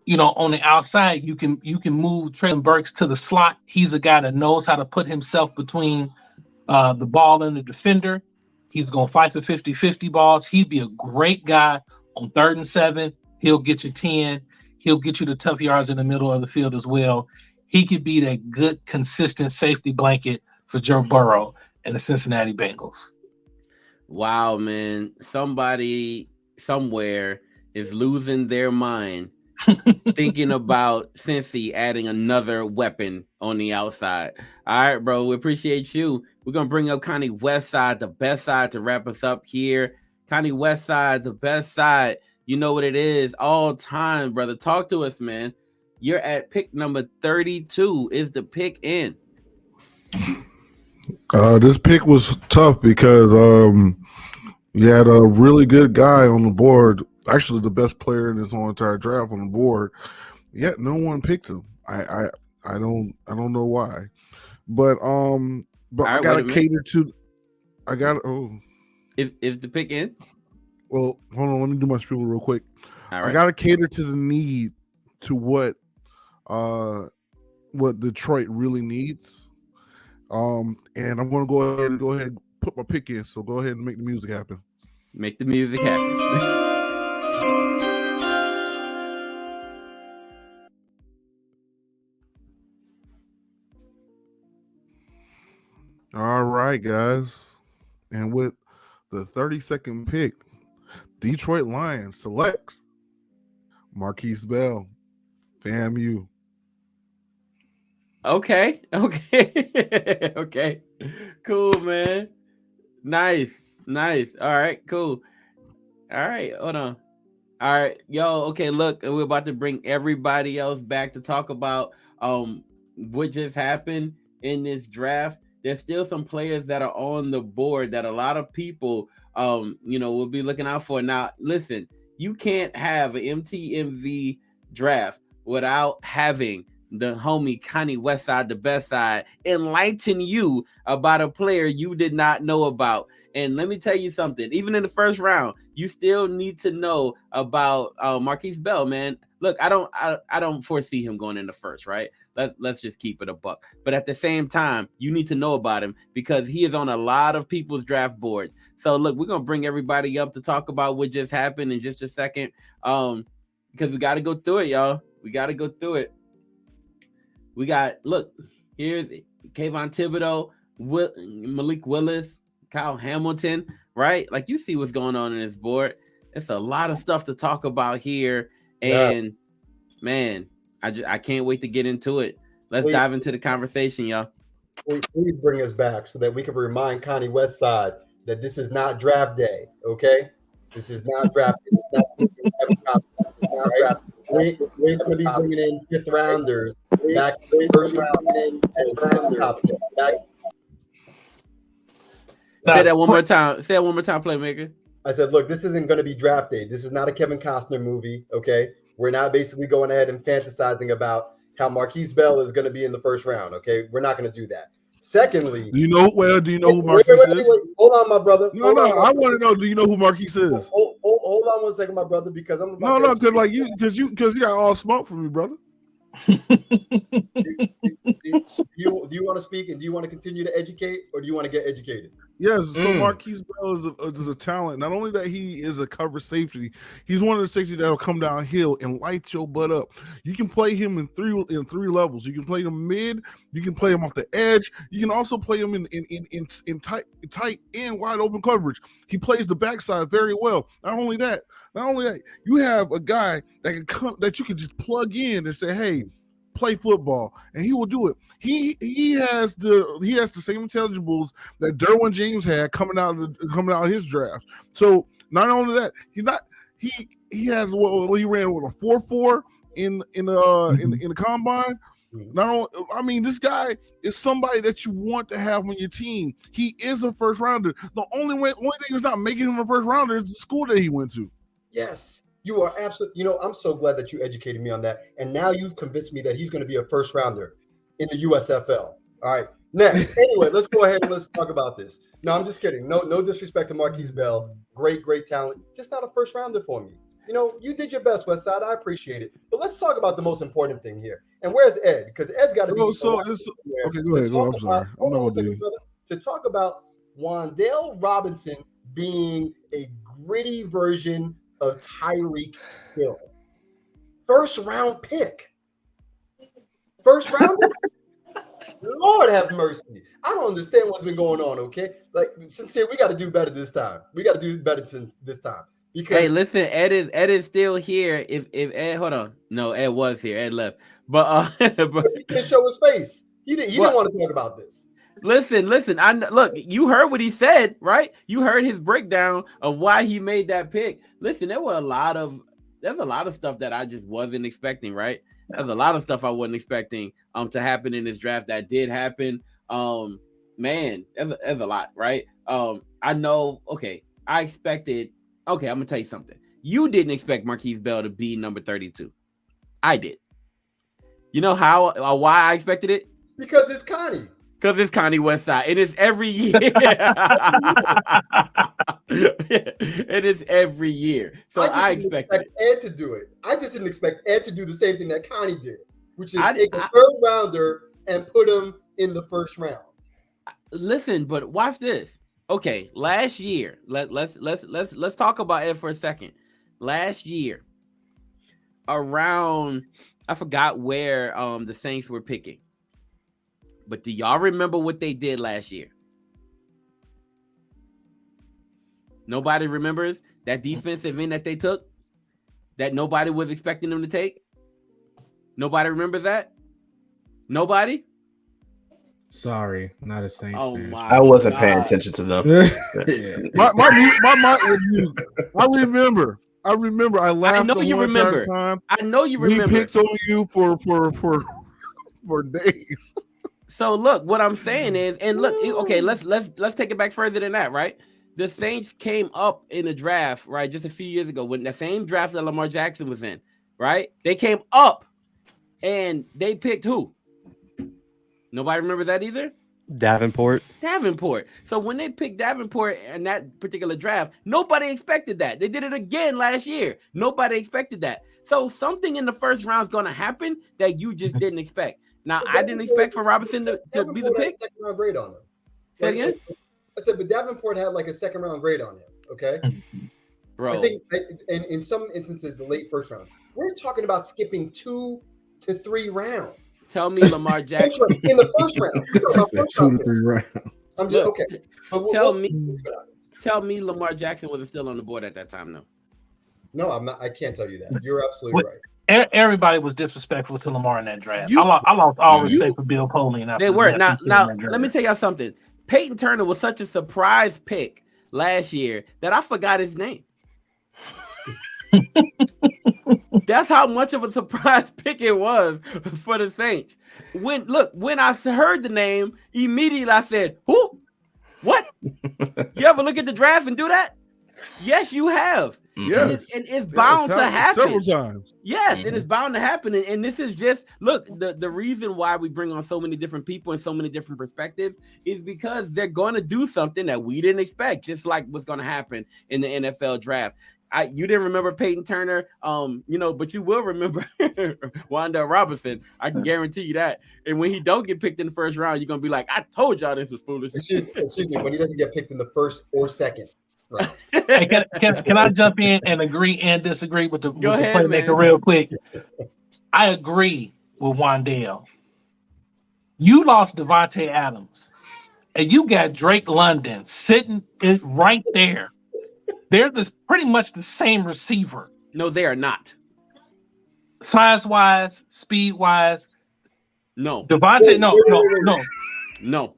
the outside. You can move Treylon Burks to the slot. He's a guy that knows how to put himself between the ball and the defender. He's going to fight for 50-50 balls. He'd be a great guy on 3rd and 7. He'll get you 10. He'll get you the tough yards in the middle of the field as well. He could be that good, consistent safety blanket for Joe Burrow and the Cincinnati Bengals. Wow, man. Somebody somewhere is losing their mind thinking about Cincy adding another weapon on the outside. All right, bro. We appreciate you. We're going to bring up Connie Westside, the best side, to wrap us up here. Connie Westside, the best side. You know what it is. All time, brother. Talk to us, man. You're at pick number 32. Is the pick in? This pick was tough because you had a really good guy on the board, actually the best player in his whole entire draft on the board, yet no one picked him. I don't know why, but right, I gotta cater to. Is the pick in? Well, hold on. Let me do my spiel real quick. All right. I gotta cater to the need to what Detroit really needs. And I'm gonna go ahead and put my pick in. So go ahead and make the music happen. Make the music happen. All right, guys. And with the 32nd pick, Detroit Lions selects Marquis Bell, FAMU. Okay. Cool, man. Nice. All right, cool. All right, hold on. All right, yo, okay, look, we're about to bring everybody else back to talk about what just happened in this draft. There's still some players that are on the board that a lot of people will be looking out for. Now, listen, you can't have an MTMV draft without having the homie Connie Westside, the best side, enlighten you about a player you did not know about. And let me tell you something, even in the first round, you still need to know about Marquis Bell, man. Look, I don't foresee him going in the first, right? Let's just keep it a buck. But at the same time, you need to know about him because he is on a lot of people's draft boards. So look, we're gonna bring everybody up to talk about what just happened in just a second. Because we got to go through it, y'all. We got to go through it. We got, look, here's Kayvon Thibodeau, Malik Willis, Kyle Hamilton, right? Like, you see what's going on in this board. It's a lot of stuff to talk about here. And, man, I can't wait to get into it. Let's dive into the conversation, y'all. Please bring us back so that we can remind Connie Westside that this is not draft day, okay? This is not draft day. We're going to be bringing in fifth rounders back. Say that one more time. Say that one more time, playmaker. I said, look, this isn't going to be draft day. This is not a Kevin Costner movie, okay? We're not basically going ahead and fantasizing about how Marquis Bell is going to be in the first round, okay? We're not going to do that. Secondly, do you know who Marquis is? Hold on, my brother. I want to know. Do you know who Marquis is? Hold on 1 second, my brother, because I'm about because you got all smoke from me, brother. Do you want to speak and do you want to continue to educate or do you want to get educated? Yes, so Marquis Bell is a talent. Not only that he is a cover safety, he's one of the safety that'll come downhill and light your butt up. You can play him in three levels. You can play him mid, you can play him off the edge, you can also play him in tight and wide open coverage. He plays the backside very well. Not only that, you have a guy that can come that you can just plug in and say, hey, play football, and he will do it. He has the same intangibles that Derwin James had coming out of his draft. So not only that, he has what he ran with a 4.4 in the combine. This guy is somebody that you want to have on your team. He is a first rounder. The only thing is not making him a first rounder is the school that he went to. Yes. You are absolutely, I'm so glad that you educated me on that. And now you've convinced me that he's going to be a first rounder in the USFL. All right. Next. Anyway, let's go ahead and let's talk about this. No, I'm just kidding. No disrespect to Marquis Bell. Great talent. Just not a first rounder for me. You did your best, Westside. I appreciate it. But let's talk about the most important thing here. And where's Ed? Because Ed's got to be. Okay, go ahead. I'm sorry. I'm not going to do it. To talk about Wandel Robinson being a gritty version of Tyreek Hill. First round pick. First round? Lord have mercy. I don't understand what's been going on, okay? Like, sincere, we got to do better this time. We got to do better this time. Because hey, listen, Ed is still here. If Ed, hold on. No, Ed was here. Ed left. But he didn't show his face. He didn't want to talk about this. Listen. Look, you heard what he said, right? You heard his breakdown of why he made that pick. Listen, there's a lot of stuff that I just wasn't expecting, right? There's a lot of stuff I wasn't expecting to happen in this draft that did happen. Man, there's a lot, right? I know. Okay, I expected. Okay, I'm gonna tell you something. You didn't expect Marquis Bell to be number 32. I did. You know how why I expected it? Because it's Connie. Because it's Connie Westside. It is every year. It is every year. So I expected Ed to do it. I just didn't expect Ed to do the same thing that Connie did, which is take a third rounder and put him in the first round. Listen, but watch this. Okay, last year, let's talk about it for a second. Last year, around I forgot where the Saints were picking. But do y'all remember what they did last year? Nobody remembers that defensive end that they took that nobody was expecting them to take? Nobody remembers that? Nobody? Sorry, not a Saints fan. I wasn't paying attention to them. My mind was mute. I remember. I laughed. I know you remember. I know you remember. We picked on you for days. So look, what I'm saying is, and look, okay, let's take it back further than that, right? The Saints came up in the draft, right, just a few years ago, when the same draft that Lamar Jackson was in, right? They came up and they picked who? Nobody remember that either? Davenport. So when they picked Davenport in that particular draft, nobody expected that. They did it again last year. Nobody expected that. So something in the first round is going to happen that you just didn't expect. Now, I didn't expect for Robinson to be the pick. Second round grade on him. Say again? I said, but Davenport had like a second round grade on him. Okay, bro. I think in some instances, the late first round. We're talking about skipping 2 to 3 rounds. Tell me Lamar Jackson in the first round. 2 to 3 rounds. I'm just okay. But tell me Lamar Jackson wasn't still on the board at that time, though. No, I'm not. I can't tell you that. You're absolutely right. Everybody was disrespectful to Lamar in that draft. I lost all respect for Bill Polian. They were. Now, let me tell y'all something. Peyton Turner was such a surprise pick last year that I forgot his name. That's how much of a surprise pick it was for the Saints. When I heard the name, immediately I said, who? What? You ever look at the draft and do that? Yes, you have. Yes. And it's bound to happen. Several times. Yes, and it's bound to happen. And this is just, look, the reason why we bring on so many different people and so many different perspectives is because they're going to do something that we didn't expect, just like what's going to happen in the NFL draft. you didn't remember Peyton Turner, but you will remember Wandel Robinson. I can guarantee you that. And when he don't get picked in the first round, you're gonna be like, I told y'all this was foolish. Excuse me, when he doesn't get picked in the first or second round. Hey, can I jump in and agree and disagree with the playmaker man. real quick? I agree with Wandel. You lost Devontae Adams, and you got Drake London sitting right there. They're pretty much the same receiver. No, they are not. Size-wise, speed-wise. No. Devontae, no. No.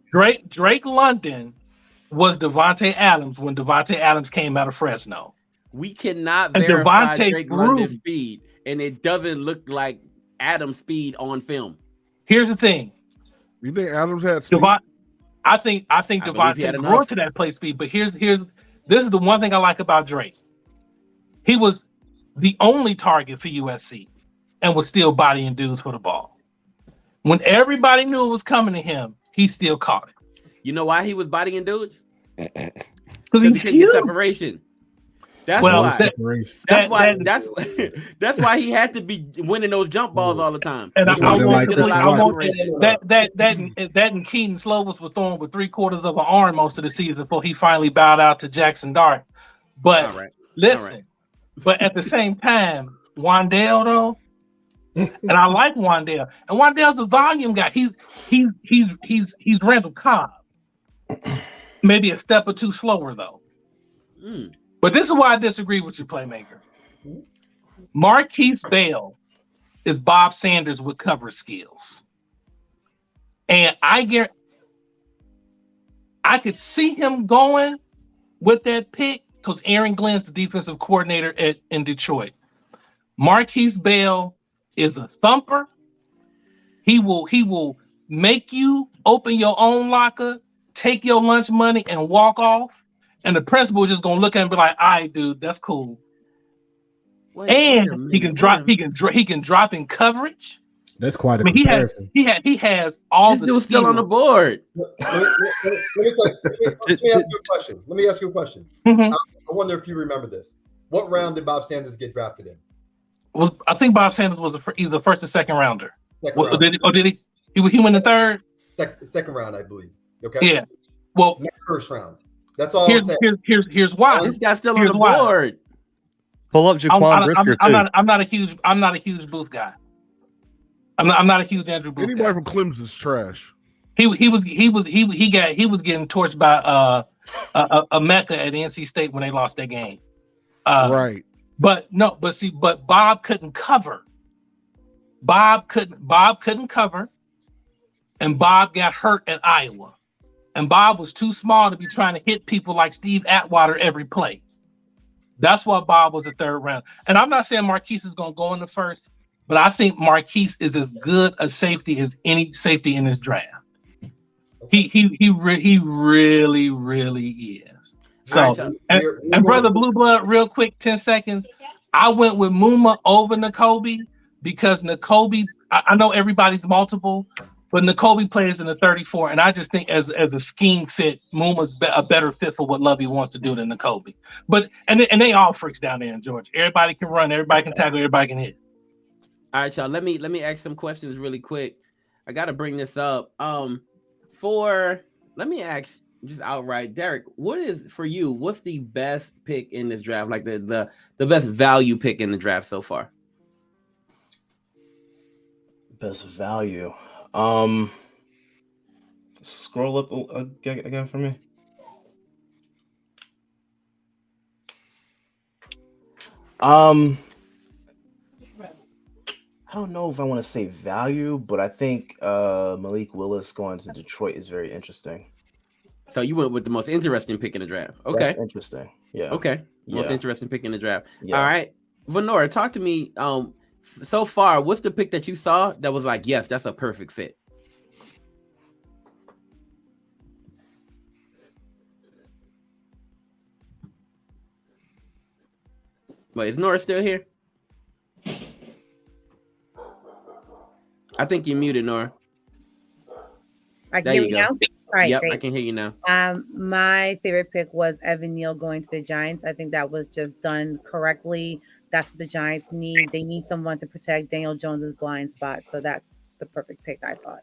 Drake London was Devontae Adams when Devontae Adams came out of Fresno. We cannot And verify Devontae Drake grew. London's speed, and it doesn't look like Adams' speed on film. Here's the thing. You think Adams had speed? I think believe he Devontae had grew enough. to that play speed, but this is the one thing I like about Drake. He was the only target for USC and was still bodying dudes for the ball. When everybody knew it was coming to him, he still caught it. You know why he was bodying dudes? Because he he's couldn't get huge. separation. That's Well, why. That's why he had to be winning those jump balls all the time. And I want separation. that and Keaton Slovis was throwing with 3/4 of an arm most of the season before he finally bowed out to Jackson Dart. But listen, but at the same time, Wandel though, and I like Wandel, and Wandel's a volume guy. He's Randall Cobb, maybe a step or two slower though. But this is why I disagree with you, playmaker. Marquis Bell is Bob Sanders with cover skills. And I could see him going with that pick because Aaron Glenn's the defensive coordinator in Detroit. Marquis Bell is a thumper. He will make you open your own locker, take your lunch money, and walk off. And the principal is just gonna look at him and be like, "All right, dude, that's cool." He can drop in coverage. That's quite a I mean, comparison. He has all this the dude's still on the skills. board. Let me ask you a question. Mhm. I wonder if you remember this. What round did Bob Sanders get drafted in? Well, I think Bob Sanders was either the first or second rounder. Second round. Did he? He went in third. Second round, I believe. Okay. Yeah. Well, not first round. That's all I'm saying. Here's why. This guy's still on the board. Pull up Jaquan Brisker too. I'm not a huge Booth guy. I'm not a huge Andrew Booth Anybody guy. from Clemson's trash. He was getting torched by a Mecca at NC State when they lost that game. Right. But Bob couldn't cover. Bob couldn't cover, and Bob got hurt at Iowa. And Bob was too small to be trying to hit people like Steve Atwater every play. That's why Bob was a third round. And I'm not saying Marquis is going to go in the first, but I think Marquis is as good a safety as any safety in this draft. He really, really is. So, and brother Blue Blood, real quick, 10 seconds. I went with Mumma over Nakobe because Nakobe, I know everybody's multiple, but Nakobe plays in the 34, and I just think as a scheme fit, Mumma's a better fit for what Lovey wants to do than Nakobe. But and they all freaks down there in Georgia. Everybody can run, everybody can tackle, everybody can hit. All right, y'all. Let me ask some questions really quick. I got to bring this up. Let me ask just outright, Derek. What is for you? What's the best pick in this draft? Like the best value pick in the draft so far? Best value. Scroll up again for me. I don't know if I want to say value, but I think Malik Willis going to Detroit is very interesting. So you went with the most interesting pick in the draft. Okay. That's interesting. Yeah. Okay. Most Yeah. interesting pick in the draft. Yeah. All right. Venora, talk to me. So far, what's the pick that you saw that was like, yes, that's a perfect fit? Wait, is Nora still here? I think you're muted, Nora. I can There hear you me go. now. right, yep, great. I can hear you now. My favorite pick was Evan Neal going to the Giants. I think that was just done correctly. That's what the Giants need. They need someone to protect Daniel Jones's blind spot. So that's the perfect pick, I thought.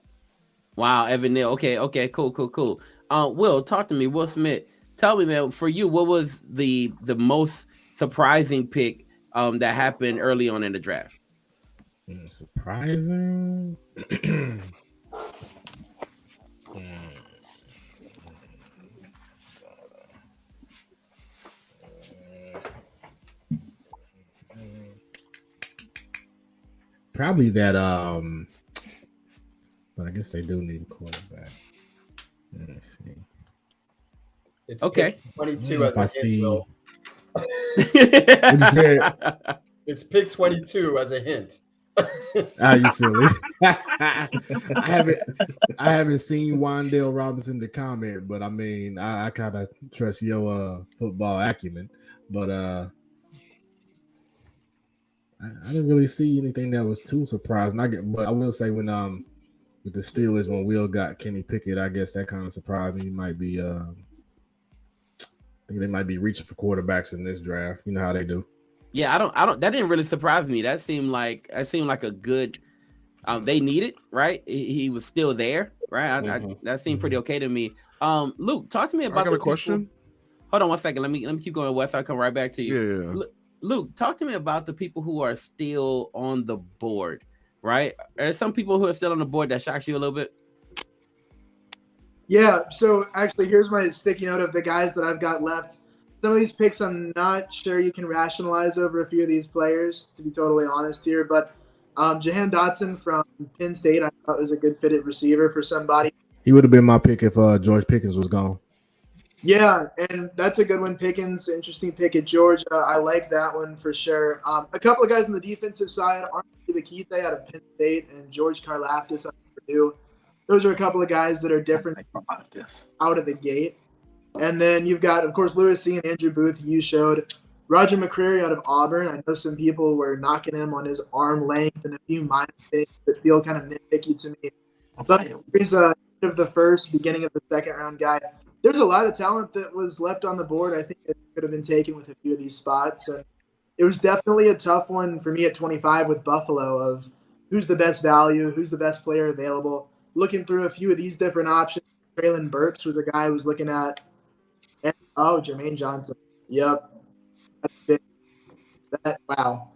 Wow, Evan Neal. Okay, cool. Will, talk to me. Will Smith, tell me, man, for you, what was the most surprising pick that happened early on in the draft? Surprising. Probably that. But I guess they do need a quarterback. Let's see. It's okay. Pick 22 as a hint. Will. What'd you say? It's pick 22 as a hint. You silly. I haven't seen Wandel Robinson to comment, but I mean, I kind of trust your football acumen. But I didn't really see anything that was too surprising. But I will say when with the Steelers, when Will got Kenny Pickett, I guess that kind of surprised me. He might be I think they might be reaching for quarterbacks in this draft. You know how they do. Yeah, I don't. That didn't really surprise me. That seemed like a good. They needed, right? He was still there, right? That seemed pretty okay to me. Luke, talk to me about. I got a question. Hold on one second. Let me keep going. Wes, I'll come right back to you. Yeah. Luke, talk to me about the people who are still on the board, right? Are there some people who are still on the board that shocks you a little bit? Yeah. So actually, here's my sticky note of the guys that I've got left. Some of these picks, I'm not sure you can rationalize over a few of these players, to be totally honest here. But Jahan Dodson from Penn State, I thought was a good fitted receiver for somebody. He would have been my pick if George Pickens was gone. Yeah, and that's a good one. Pickens, interesting pick at Georgia. I like that one for sure. A couple of guys on the defensive side, Arnie Bakite out of Penn State and George Karlaftis out of Purdue. Those are a couple of guys that are different out of the gate. And then you've got, of course, Lewis C. and Andrew Booth, you showed. Roger McCreary out of Auburn. I know some people were knocking him on his arm length and a few minor things that feel kind of nitpicky to me. But he's end of the first, beginning of the second round guy. There's a lot of talent that was left on the board. I think it could have been taken with a few of these spots. And it was definitely a tough one for me at 25 with Buffalo of who's the best value, who's the best player available. Looking through a few of these different options, Traylon Burks was a guy I was looking at. And, Jermaine Johnson. Yep. Wow.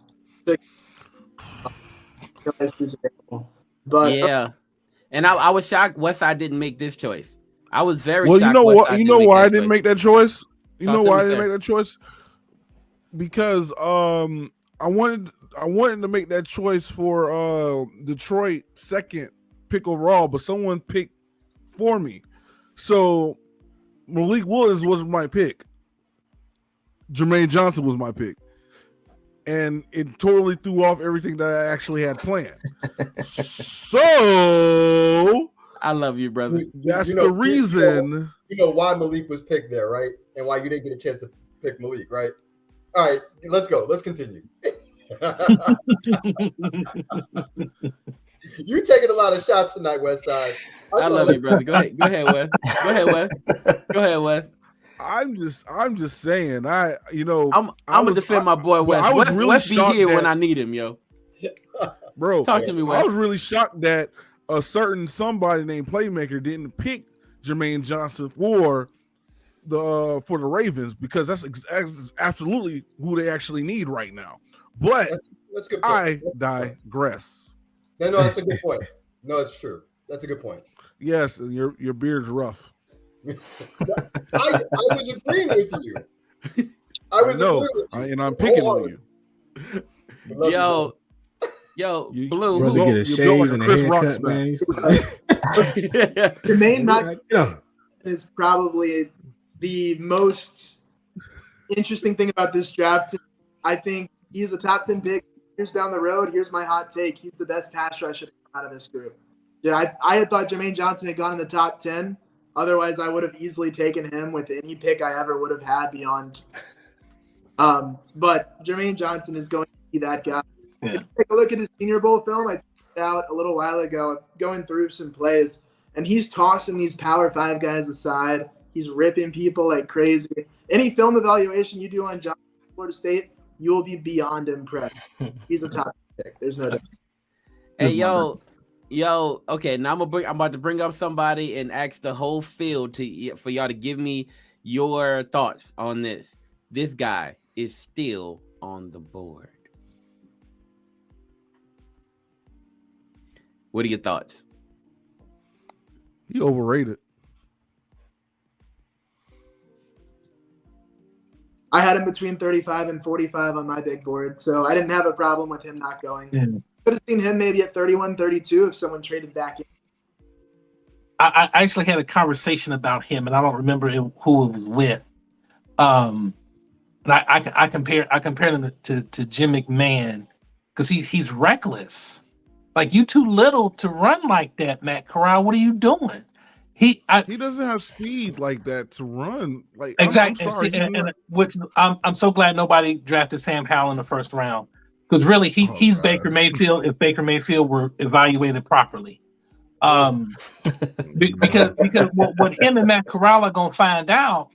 But yeah. And I was shocked Westside didn't make this choice. I was very well, shocked. You know what? You know why I didn't choice. make that choice? You Talk know to why me, I didn't sir. make that choice? Because I wanted to make that choice for Detroit second pick overall, but someone picked for me. So Malik Willis was my pick. Jermaine Johnson was my pick. And it totally threw off everything that I actually had planned. So I love you, brother. That's the reason. You know why Malik was picked there, right? And why you didn't get a chance to pick Malik, right? All right, let's go. Let's continue. You taking a lot of shots tonight, Westside. I love you, brother. Go ahead, Wes. Go ahead, Wes. I'm just saying. I'm gonna defend my boy Wes. I was really Wes be shocked here that, when I need him, yo. Bro, talk to me, Wes. I was really shocked that a certain somebody named Playmaker didn't pick Jermaine Johnson for the Ravens, because that's absolutely who they actually need right now. But that's good. I digress. No, that's a good point. No, it's true. That's a good point. Yes, and your beard's rough. I was agreeing with you. I know, and I'm picking on you. Yo, Blue. Brother get a shave and a haircut, man. Jermaine is probably the most interesting thing about this draft. I think he's a top 10 pick. Years down the road, here's my hot take. He's the best pass rusher out of this group. Yeah, I had thought Jermaine Johnson had gone in the top 10. Otherwise, I would have easily taken him with any pick I ever would have had beyond. But Jermaine Johnson is going to be that guy. Yeah. If you take a look at his Senior Bowl film, I checked it out a little while ago, going through some plays. and he's tossing these Power 5 guys aside. He's ripping people like crazy. Any film evaluation you do on John Florida State, you will be beyond impressed. He's a top pick. There's no doubt. Hey, yo, okay, now I'm about to bring up somebody and ask the whole field for y'all to give me your thoughts on this. This guy is still on the board. What are your thoughts? He overrated. I had him between 35 and 45 on my big board, so I didn't have a problem with him not going. Could have seen him maybe at 31, 32 if someone traded back in. I actually had a conversation about him, and I don't remember who it was with. And I compared him to Jim McMahon because he's reckless. Like, you too little to run like that, Matt Corral. What are you doing? He doesn't have speed like that to run. Like, exactly. I'm sorry, I'm so glad nobody drafted Sam Howell in the first round, because really he's Baker Mayfield if Baker Mayfield were evaluated properly. Because what him and Matt Corral are gonna find out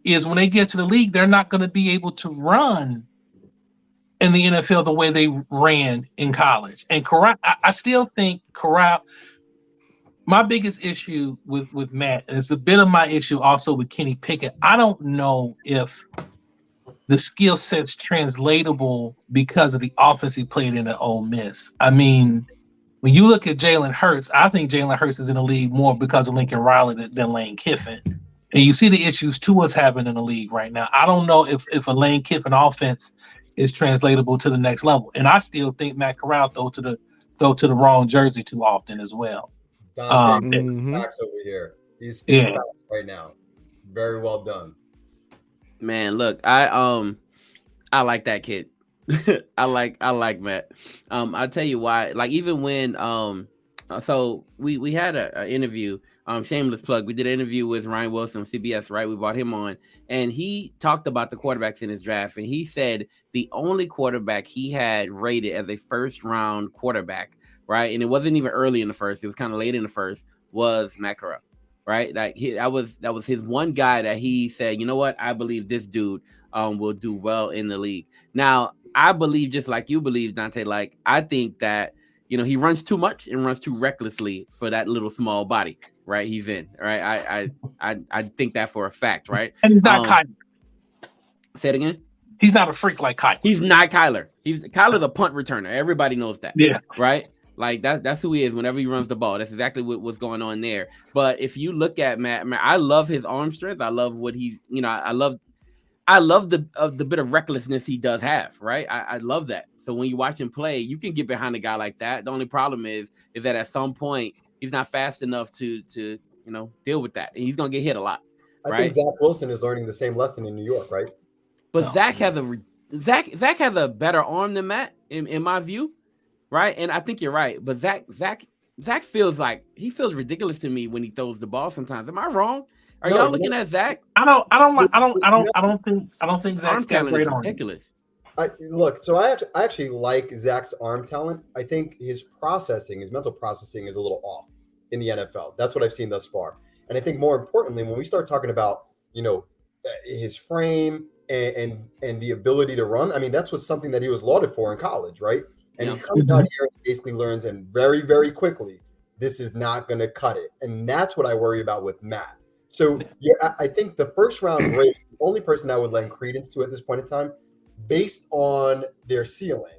is when they get to the league, they're not going to be able to run in the NFL the way they ran in college. And Corral, I still think Corral. My biggest issue with Matt, and it's a bit of my issue also with Kenny Pickett, I don't know if the skill set's translatable because of the offense he played in at Ole Miss. I mean, when you look at Jalen Hurts, I think Jalen Hurts is in the league more because of Lincoln Riley than Lane Kiffin. And you see the issues Tua's having in the league right now. I don't know if a Lane Kiffin offense is translatable to the next level. And I still think Matt Corral throw to the wrong jersey too often as well. Facts over here. He's speaking facts right now. Very well done. Man, look, I like that kid. I like Matt. I'll tell you why. Like, even when so we had an interview, shameless plug. We did an interview with Ryan Wilson on CBS, right? We brought him on, and he talked about the quarterbacks in his draft, and he said the only quarterback he had rated as a first round quarterback, right? And it wasn't even early in the first; it was kind of late in the first. Was Matt Corral, right? Like, that was his one guy that he said, you know what? I believe this dude will do well in the league. Now, I believe, just like you believe, Dante, like, I think that, you know, he runs too much and runs too recklessly for that little small body, right? He's in, right? I think that for a fact, right? And he's not Kyler. Say it again. He's not a freak like Kyler. He's not Kyler. Kyler's a punt returner. Everybody knows that. Yeah. Right? Like, that's who he is whenever he runs the ball. That's exactly what's going on there. But if you look at Matt, I love his arm strength. I love what he's, you know, I love the bit of recklessness he does have, right? I love that. So when you watch him play, you can get behind a guy like that. The only problem is that at some point he's not fast enough to you know, deal with that, and he's gonna get hit a lot. Right? I think Zach Wilson is learning the same lesson in New York, right? But Zach has a better arm than Matt, in my view, right? And I think you're right. But Zach feels ridiculous to me when he throws the ball sometimes. Am I wrong? Are y'all looking at Zach? I don't think Zach's got great arm. Ridiculous. So I actually like Zach's arm talent. I think his mental processing is a little off in the NFL. That's what I've seen thus far. And I think more importantly, when we start talking about, you know, his frame and the ability to run, I mean, that's something that he was lauded for in college, right? And he comes out here and basically learns, and very, very quickly, this is not going to cut it. And that's what I worry about with Matt. So I think the first round grade, the only person I would lend credence to at this point in time, based on their ceiling,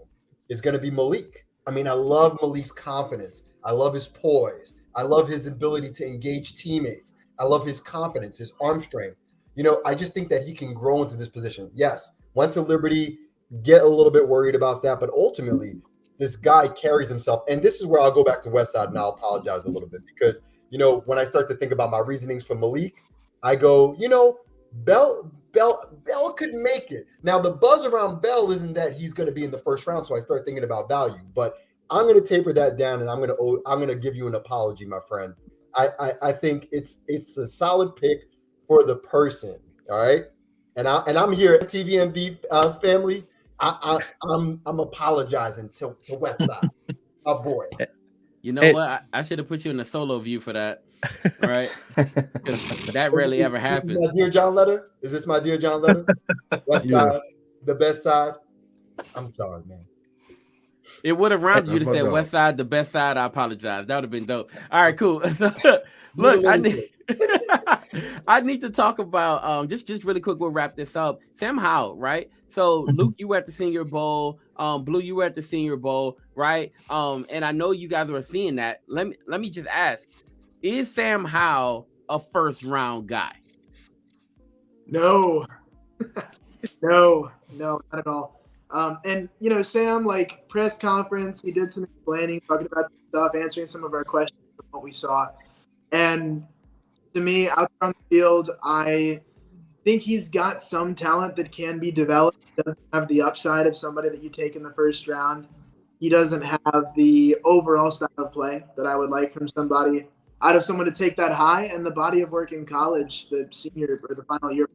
is going to be Malik. I mean, I love Malik's confidence. I love his poise. I love his ability to engage teammates. I love his confidence, his arm strength. You know, I just think that he can grow into this position. Yes, went to Liberty, get a little bit worried about that, but ultimately, this guy carries himself. And this is where I'll go back to Westside, and I'll apologize a little bit because, you know, when I start to think about my reasonings for Malik, I go, you know, Bell could make it. Now, the buzz around Bell isn't that he's going to be in the first round, so I start thinking about value. But I'm going to taper that down, and I'm going to give you an apology, my friend. I think it's a solid pick for the person. All right, and I'm here at MTMV family. I'm apologizing to Westside, my boy. You know what? I should have put you in a solo view for that. Right? That rarely ever happens. This is my Dear John letter? Is this my Dear John letter? West side, the best side. I'm sorry, man. It would have rhymed you to say West Side, the best side. I apologize. That would have been dope. All right, cool. Look, I need to talk about just really quick. We'll wrap this up. Sam Howell, right? So Luke, you were at the Senior Bowl. Blue, you were at the Senior Bowl, right? And I know you guys were seeing that. Let me just ask: is Sam Howell a first round guy? No, no, not at all. And Sam, like press conference, he did some explaining, talking about some stuff, answering some of our questions from what we saw. And to me, out there on the field, I think he's got some talent that can be developed. He doesn't have the upside of somebody that you take in the first round. He doesn't have the overall style of play that I would like from somebody. Out of someone to take that high and the body of work in college, the senior or the final year,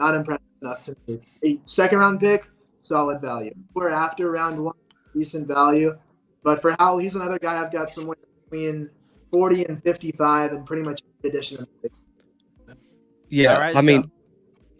not impressive enough to me. A second round pick, solid value. We're after round one, decent value. But for Howell, he's another guy I've got somewhere between 40 and 55 and pretty much addition. Yeah, right, I mean,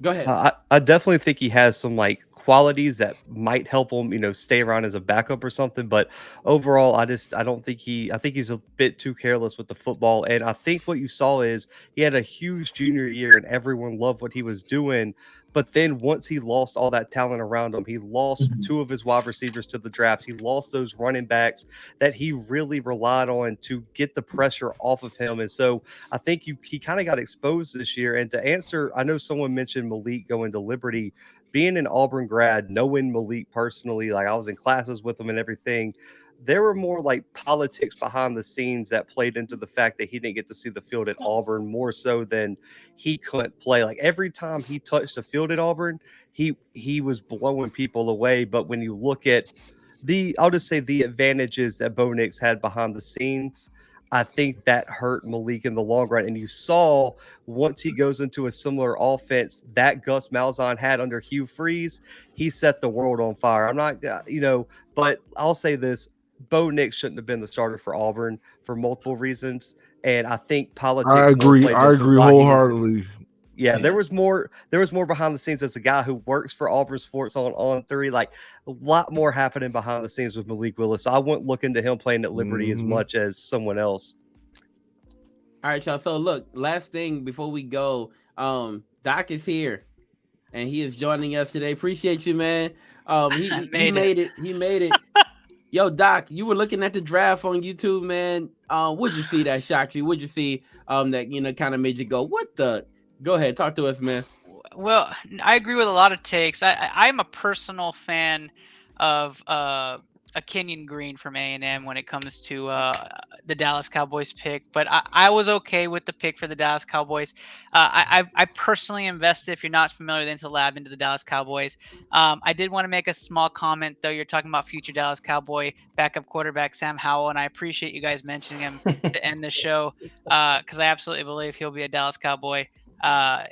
go ahead. I definitely think he has some like qualities that might help him, stay around as a backup or something. But overall, I don't think I think he's a bit too careless with the football. And I think what you saw is he had a huge junior year and everyone loved what he was doing. But then once he lost all that talent around him, he lost two of his wide receivers to the draft. He lost those running backs that he really relied on to get the pressure off of him. And so I think he kind of got exposed this year. And to answer, I know someone mentioned Malik going to Liberty. Being an Auburn grad, knowing Malik personally, like I was in classes with him and everything, there were more like politics behind the scenes that played into the fact that he didn't get to see the field at Auburn more so than he couldn't play. Like every time he touched the field at Auburn, he was blowing people away. But when you look at I'll just say the advantages that Bo Nix had behind the scenes, I think that hurt Malik in the long run. And you saw once he goes into a similar offense that Gus Malzahn had under Hugh Freeze, he set the world on fire. I'm not, but I'll say this. Bo Nix shouldn't have been the starter for Auburn for multiple reasons. And I think politics. I agree wholeheartedly. Yeah, there was more behind the scenes as a guy who works for Auburn Sports on 3. Like a lot more happening behind the scenes with Malik Willis. So I wouldn't look into him playing at Liberty as much as someone else. All right, y'all. So look, last thing before we go, Doc is here and he is joining us today. Appreciate you, man. He made it. He made it. Yo, Doc, you were looking at the draft on YouTube, man. What'd you see that shocked you? What'd you see that kind of made you go, what the? Go ahead, talk to us, man. Well, I agree with a lot of takes. I'm a personal fan of a Kenyon Green from A&M when it comes to the Dallas Cowboys pick, but I was okay with the pick for the Dallas Cowboys. I personally invested, if you're not familiar with Intel Lab, into the Dallas Cowboys. I did want to make a small comment, though. You're talking about future Dallas Cowboy backup quarterback Sam Howell, and I appreciate you guys mentioning him to end the show because I absolutely believe he'll be a Dallas Cowboy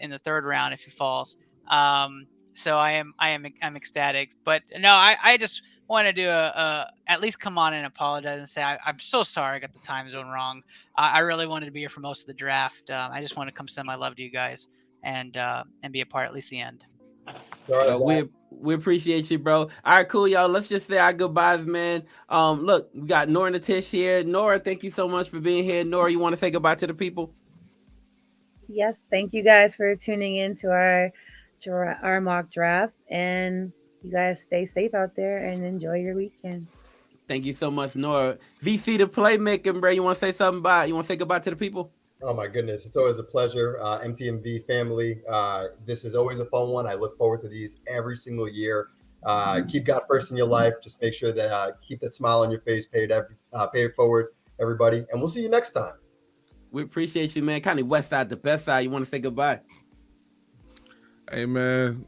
in the third round if he falls. So I'm ecstatic, but no, I just want to do at least come on and apologize and say I'm so sorry I got the time zone wrong. I really wanted to be here for most of the draft. I just want to come send my love to you guys and be a part at least the end. We appreciate you, bro. All right, cool, y'all. Let's just say our goodbyes, man. Look, we got Nora and Tish here. Nora, thank you so much for being here. Nora, you want to say goodbye to the people? Yes, thank you guys for tuning in to our mock draft, and you guys stay safe out there and enjoy your weekend. Thank you so much, Nora. VC the playmaking, bro. You want to say something about? You want to say goodbye to the people? Oh my goodness, it's always a pleasure. MTMV family, this is always a fun one. I look forward to these every single year. Keep God first in your life. Just make sure that keep that smile on your face. Pay it forward, everybody, and we'll see you next time. We appreciate you, man. Kind of West Side, the best side. You want to say goodbye? Hey, man.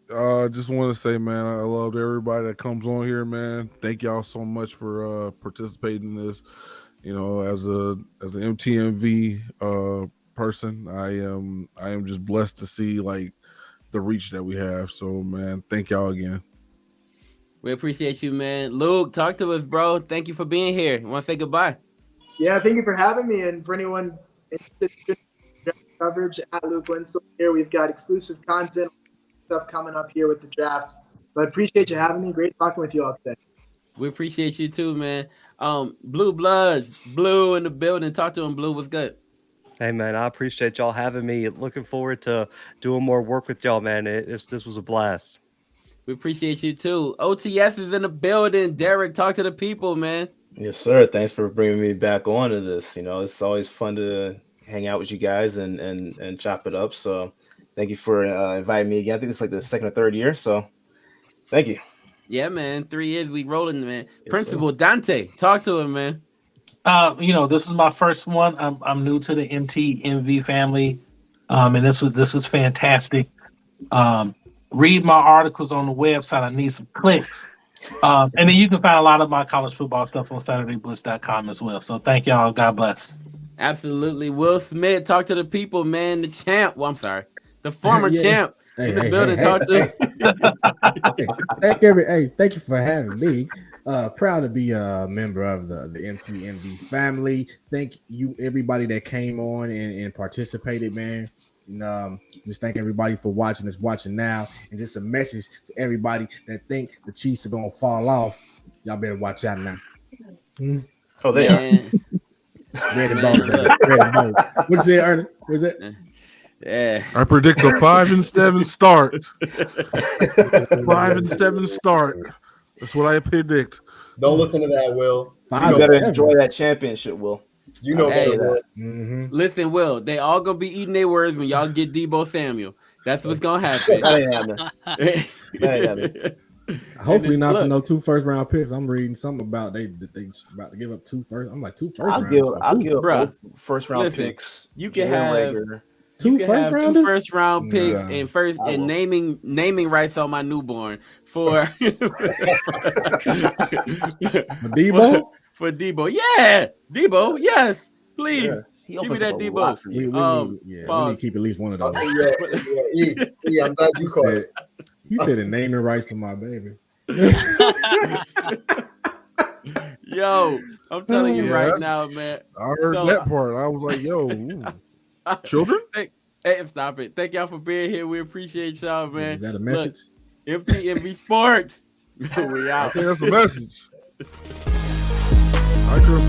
Just want to say, man, I love everybody that comes on here, man. Thank y'all so much for participating in this. As an MTMV person, I am just blessed to see like the reach that we have. So, man, thank y'all again. We appreciate you, man. Luke, talk to us, bro. Thank you for being here. You want to say goodbye? Yeah, thank you for having me. And for anyone interested in draft coverage at Luke Winslow here, we've got exclusive content stuff coming up here with the draft. But appreciate you having me. Great talking with you all today. We appreciate you too, man. Blue Bloods, Blue in the building. Talk to him, Blue. What's good? Hey, man, I appreciate y'all having me. Looking forward to doing more work with y'all, man. This was a blast. We appreciate you too. OTS is in the building. Derek, talk to the people, man. Yes, sir. Thanks for bringing me back on to this. You know, it's always fun to hang out with you guys and chop it up. So thank you for inviting me again. I think it's like the second or third year. So thank you. Yeah, man. 3 years we rolling, man. Yes, Principal Dante, talk to him, man. This is my first one. I'm new to the MTMV family, and this was fantastic. Read my articles on the website. I need some clicks. And then you can find a lot of my college football stuff on SaturdayBlitz.com as well. So thank y'all. God bless. Absolutely. Will Smith, talk to the people, man. The champ. Well, I'm sorry. The former champ. In the building, talk to. Thank you for having me. Proud to be a member of the MTMV family. Thank you, everybody that came on and participated, man. And, just thank everybody for watching now. And just a message to everybody that think the Chiefs are gonna fall off. Y'all better watch out now. Oh, they are. Red and gold. Red and gold. What'd you say, Ernie? What's that? Yeah. I predict a 5-7 start. 5-7 start. That's what I predict. Don't listen to that, Will. You better enjoy that championship, Will. You know better, Will. Listen, Will, they all gonna be eating their words when y'all get Debo Samuel. That's what's gonna happen. That ain't happening. Hopefully not for no 2 first-round picks. I'm reading something about they about to give up 2 first. I'm like 2 first rounds. I'll give up first-round picks. You can have two first-round picks and and naming rights on my newborn for Debo. For Debo, yeah, Debo, yes, please. Yeah. Give me that Debo. We need to keep at least one of those. Yeah, I'm glad you caught it. He said a naming rights for my baby. Yo, I'm telling you right now, man. I heard that part. I was like, yo, children? Hey, stop it. Thank y'all for being here. We appreciate y'all, man. Is that a message? Look, MTMV Sports. We out. I think that's the message. Hi, Crew.